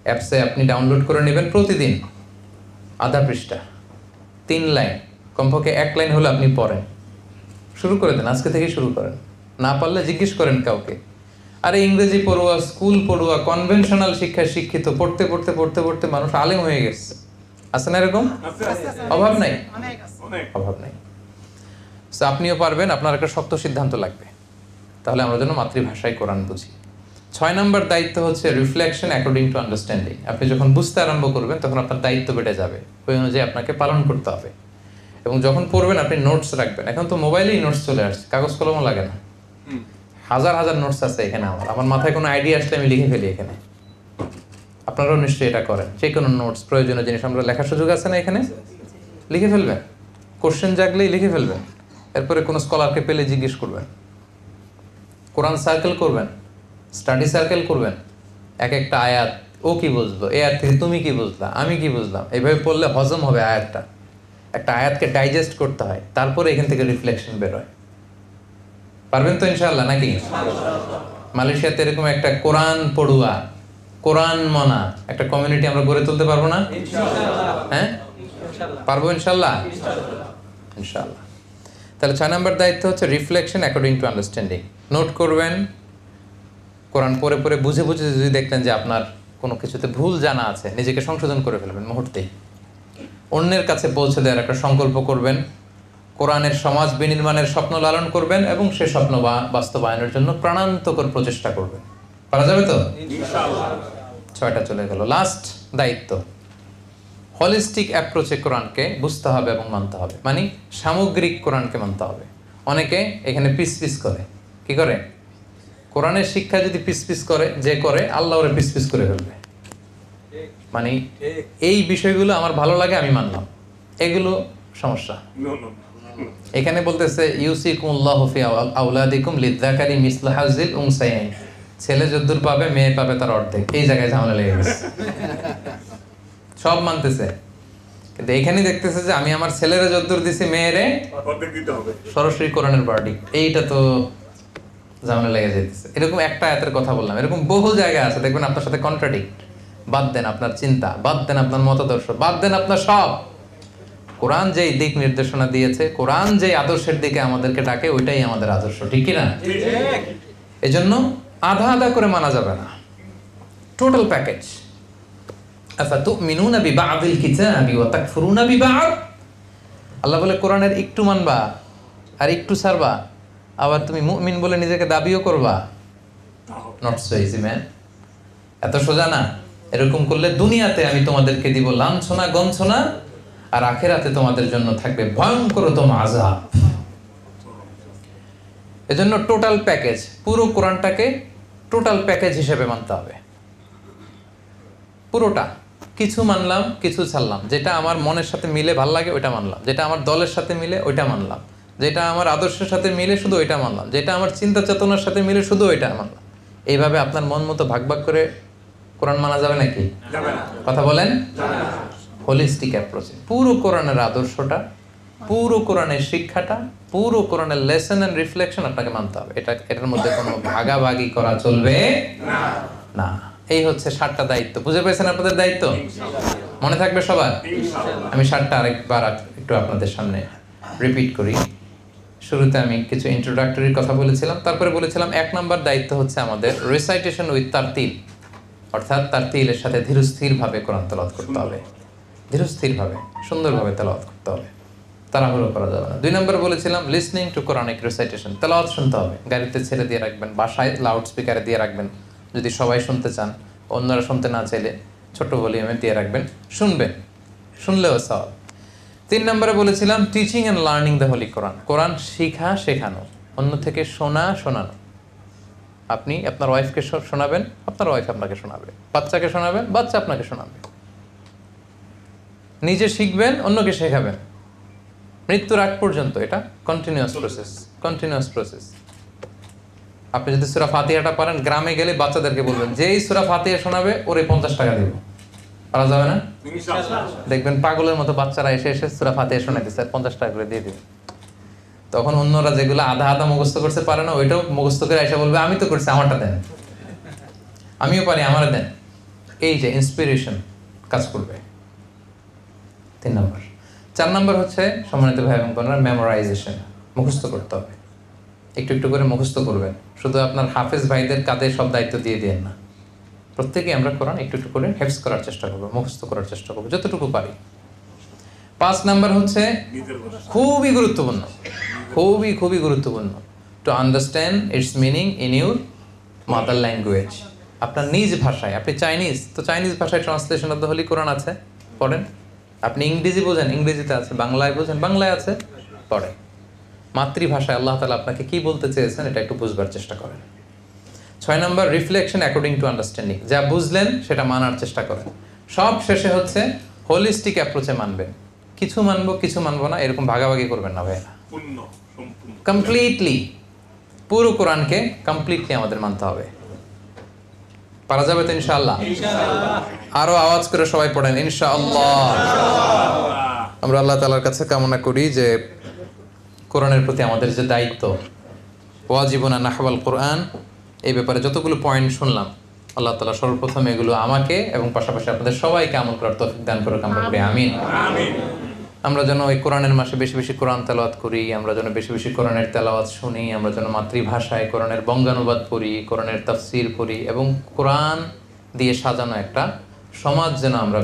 Speaker 1: অ্যাপসে আপনি ডাউনলোড করে নেবেন, প্রতিদিন আধা পৃষ্ঠা, 3 লাইন, কমপক্ষে 1 লাইন হলে আপনি পড়েন, শুরু করে দেন, আজকে থেকেই শুরু করেন। না পারলে জিজ্ঞেস করেন কাউকে। আরে ইংরেজি পড়ুয়া, স্কুল পড়ুয়া, কনভেনশনাল শিক্ষায় শিক্ষিত, পড়তে পড়তে পড়তে পড়তে মানুষ আলেম হয়ে গেছে। আছে না এরকম? অভাব নাই, অভাব নাই। আপনিও পারবেন, আপনার একটা শক্ত সিদ্ধান্ত লাগবে, তাহলে আমরা যেন মাতৃভাষায় কোরআন বুঝি। 6 নম্বর দায়িত্ব হচ্ছে রিফ্লেকশন অ্যাকর্ডিং টু আন্ডারস্ট্যান্ডিং। আপনি যখন বুঝতে আরম্ভ করবেন তখন আপনার দায়িত্ব বেড়ে যাবে, ওই অনুযায়ী আপনাকে পালন করতে হবে। এবং যখন পড়বেন আপনি নোটস রাখবেন। এখন তো মোবাইলেই নোটস চলে আসছে, কাগজ কলমও লাগে না, হাজার হাজার নোটস আছে এখানে। আমার মাথায় কোনো আইডিয়া আসলে আমি লিখে ফেলি এখানে। আপনারাও নিশ্চয়ই এটা করেন, যে কোনো নোটস, প্রয়োজনীয় জিনিস আমরা লেখার সুযোগ আছে না এখানে, লিখে ফেলবেন। কোশ্চেন জাগলেই লিখে ফেলবেন, এরপরে কোনো স্কলারকে পেলে জিজ্ঞেস করবেন। কোরআন সার্কেল করবেন, স্টাডি সার্কেল করবেন। এক একটা আয়াত ও কি বুঝলো, এই আয়াত থেকে তুমি কি বুঝলা, আমি কি বুঝলাম, এইভাবে পড়লে হজম হবে আয়াতটা। একটা আয়াতকে ডাইজেস্ট করতে হয়, তারপরে এখান থেকে রিফ্লেকশন বেরোয়। পারবেন তো ইনশাআল্লাহ নাকি? মালয়েশিয়াতে এরকম একটা কোরআন পড়ুয়া, কোরআন মনা একটা কমিউনিটি আমরা গড়ে তুলতে পারবো না? হ্যাঁ, পারবো ইনশাআল্লাহ, ইনশাআল্লাহ। তাহলে 6 নম্বর দায়িত্ব হচ্ছে reflection according to understanding. Note করবেন, কোরআন পড়ে পড়ে বুঝে বুঝে যদি দেখলেন যে আপনার কোনো কিছুতে ভুল জানা আছে, নিজেকে সংশোধন করে ফেলবেন মুহূর্তেই। অন্যের কাছে পৌঁছে দেওয়ার একটা সংকল্প করবেন, কোরআনের সমাজ বিনির্মাণের স্বপ্ন লালন করবেন এবং সে স্বপ্ন বাস্তবায়নের জন্য প্রাণান্তকর প্রচেষ্টা করবেন। পারা যাবে তো ইনশাআল্লাহ। 6টা চলে গেল। লাস্ট দায়িত্ব, হলিস্টিক অ্যাপ্রোচে কোরআনকে বুঝতে হবে এবং মানতে হবে, মানে সামগ্রিক কোরআনকে মানতে হবে। অনেকে এখানে পিস পিস করে, কি করে? কোরআনের শিক্ষা যদি পিস পিস করে, যে করে আল্লাহ ওরে পিস পিস করে ফেলবে। মানে এই বিষয়গুলো আমার ভালো লাগে আমি মানলাম, এগুলো সমস্যা। এখানে বলতেছে ইউসিকুমুল্লাহু ফি আওলাদিকুম লিযযাকারি মিসলু হাযিল উনসায়াইন, ছেলে যদ্দুর পাবে মেয়ে পাবে তার অর্ধেক। এই জায়গায় ঝামেলা লেগে গেছে, সব মানতেছে কিন্তু এখানে দেখতেছে যে আমি আমার ছেলেরে যদ্দুর দিছি মেয়েরে অর্ধেক দিতে হবে, সরাসরি কোরআনের ভার্ডিক্ট। এইটা তো ঝামেলা লেগে যেতেছে। এরকম একটা আয়াতের কথা বললাম, এরকম বহু জায়গায় আছে, দেখবেন আপনার সাথে কন্ট্রাডিক্ট। বাদ দেন আপনার চিন্তা, বাদ দেন আপনার মতাদর্শ, বাদ দেন আপনার সব। কোরআন যেই দিক নির্দেশনা দিয়েছে, কোরআন যেই আদর্শের দিকে আমাদেরকে ডাকে, ওইটাই আমাদের আদর্শ, ঠিক কি না? এজন্য আধা আধা করে মানা যাবে না, টোটাল প্যাকেজ। আফাতুমিনুনা বিবা'দিল কিতাবি ওয়া তাকফুরুনা বিবা'দ। আল্লাহ বলে কোরআনের একটু মানবা আর একটু ছাড়বা, আবার তুমি মুমিন বলে নিজেকে দাবিও করবা। নট সো ইজি ম্যান, এত সোজা না। এরকম করলে দুনিয়াতে আমি তোমাদেরকে দিব লাঞ্ছনা গঞ্ছনা, আর আখিরাতে তোমাদের জন্য থাকবে ভয়ঙ্করতম আযাব। এজন্য টোটাল প্যাকেজ, পুরো কোরআনটাকে টোটাল প্যাকেজ হিসেবে মানতে হবে। পুরোটা, কিছু মানলাম কিছু ছাড়লাম, যেটা আমার মনের সাথে মিলে ভাল লাগে ওইটা মানলাম, যেটা আমার দলের সাথে মিলে ওইটা মানলাম, যেটা আমার আদর্শের সাথে মিলে শুধু ওইটা মানলাম, যেটা আমার চিন্তা চেতনার সাথে মিলে শুধু ওইটা মানলাম। এইভাবে আপনার মন মতো ভাগ ভাগ করে কোরআন মানা যাবে নাকি? কথা বলেন। হোলিস্টিক অ্যাপ্রোচে পুরো কোরআনের আদর্শটা, পুরো কোরআনের শিক্ষাটা, পুরো কোরআনের লেসন এন্ড রিফ্লেকশন আপনাকে মানতে হবে। এটার মধ্যে কোনো ভাগাভাগি করা চলবে না। এই হচ্ছে 7টা দায়িত্ব। বুঝে পেয়েছেন আপনাদের দায়িত্ব? মনে থাকবে সবার? আমি 7টা আরেকবার একটু আপনাদের সামনে রিপিট করি। শুরুতে আমি কিছু ইন্ট্রোডাক্টরির কথা বলেছিলাম, তারপরে বলেছিলাম 1 নম্বর দায়িত্ব হচ্ছে আমাদের রিসাইটেশন উইথ তারতিল, অর্থাৎ তারতিলের সাথে ধীরস্থিরভাবে কোরআন তেলাওয়াত করতে হবে। ধীরস্থিরভাবে সুন্দরভাবে তেলাওয়াত করতে হবে, তাড়াহুড়ো করা যাবে না। 2 নম্বর বলেছিলাম লিসনিং টু কোরআনিক রিসাইটেশন, তেলাওয়াত শুনতে হবে। গাড়িতে ছেড়ে দিয়ে রাখবেন, বাসায় লাউড স্পিকারে দিয়ে রাখবেন, যদি সবাই শুনতে চান, অন্যরা শুনতে না চাইলে ছোট ভলিউমে দিয়ে রাখবেন, শুনবেন, শুনলেও সওয়াব। 3 নম্বরে বলেছিলাম teaching and learning the holy Quran, Quran শিখা শেখানো, অন্য থেকে শোনানো। আপনি আপনার ওয়াইফকে শোনাবেন, আপনার ওয়াইফ আপনাকে শোনাবে, বাচ্চাকে শোনাবেন, বাচ্চা আপনাকে শোনাবে। নিজে শিখবেন, অন্যকে শেখাবেন, মৃত্যুর আগ পর্যন্ত। এটা কন্টিনিউয়াস প্রসেস। আপনি যদি সূরা ফাতিহাটা পারেন, গ্রামে গেলে বাচ্চাদেরকে বলবেন যেই সূরা ফাতিহা শোনাবে ওরে 50 টাকা দিব। পারা যাবে না? দেখবেন পাগলের মতো বাচ্চারা এসে সূরা ফাতিহা শোনাইতেছে, 50 টাকা করে দিয়ে দিবেন। তখন অন্যরা যেগুলো আধা আধা মুখস্থ করতে পারে না, ওইটাও মুখস্থ করে এসে বলবে আমি তো করছি, আমারটা দেন, আমিও পারি, আমারে দেন। এই যে ইন্সপিরেশন কাজ করবে। 3 নম্বর। 4 নম্বর হচ্ছে সম্মানিত ভাই এবং বোনেরা মেমোরাইজেশন, মুখস্থ করতে হবে। একটু একটু করে মুখস্থ করবেন। শুধু আপনার হাফেজ ভাইদের কাঁধে সব দায়িত্ব দিয়ে দিয়েন না। প্রত্যেকেই আমরা কোরআন একটু একটু করে হেফজ করার চেষ্টা করবো, মুখস্থ করার চেষ্টা করবো যতটুকু পারি। 5 নম্বর হচ্ছে খুবই গুরুত্বপূর্ণ, to understand its meaning in your mother language, আপনার নিজ ভাষায়। আপনি চাইনিজ, তো চাইনিজ ভাষায় ট্রান্সলেশন অফ দ্য হোলি কোরআন আছে, পড়েন। আপনি ইংরেজি বোঝেন, ইংরেজিতে আছে। বাংলায় বোঝেন, বাংলায় আছে, পড়েন। মাতৃভাষায় আল্লাহ তাআলা আপনাকে কি বলতে চেয়েছেন এটা একটু বুঝবার চেষ্টা করেন। 6 নম্বর রিফ্লেকশন অ্যাকর্ডিং টু আন্ডারস্ট্যান্ডিং, যা বুঝলেন সেটা মানার চেষ্টা করেন। সব শেষে হচ্ছে হোলিস্টিক অ্যাপ্রোচে মানবেন। কিছু মানবো কিছু মানবো না এরকম ভাগাভাগি করবেন না ভাইয়া। কমপ্লিটলি পুরো কোরআনকে কমপ্লিটলি আমাদের মানতে হবে। পারা যাবে তো ইনশাআল্লাহ? আরো আওয়াজ করে সবাই পড়েন ইনশাআল্লাহ। আমরা আল্লাহ তাআলার কাছে কামনা করি যে কোরআনের প্রতি আমাদের যে দায়িত্ব, ওয়াজিবুনা নাহওয়াল কোরআন, এই ব্যাপারে যতগুলো পয়েন্ট শুনলাম, আল্লাহ তাআলা সর্বপ্রথম এগুলো আমাকে এবং পাশাপাশি আপনাদের সবাইকে আমল করার তৌফিক দান করুক, আমরা করি আমিন। আমরা যেন ওই কোরআনের মাসে বেশি বেশি কোরআন তেলাওয়াত করি, আমরা যেন বেশি বেশি কোরআনের তেলাওয়াত শুনি, আমরা যেন মাতৃভাষায় কোরআনের বঙ্গানুবাদ পড়ি, কোরআনের তাফসির পড়ি, এবং কোরআন দিয়ে সাজানো একটা সমাজ যেন আমরা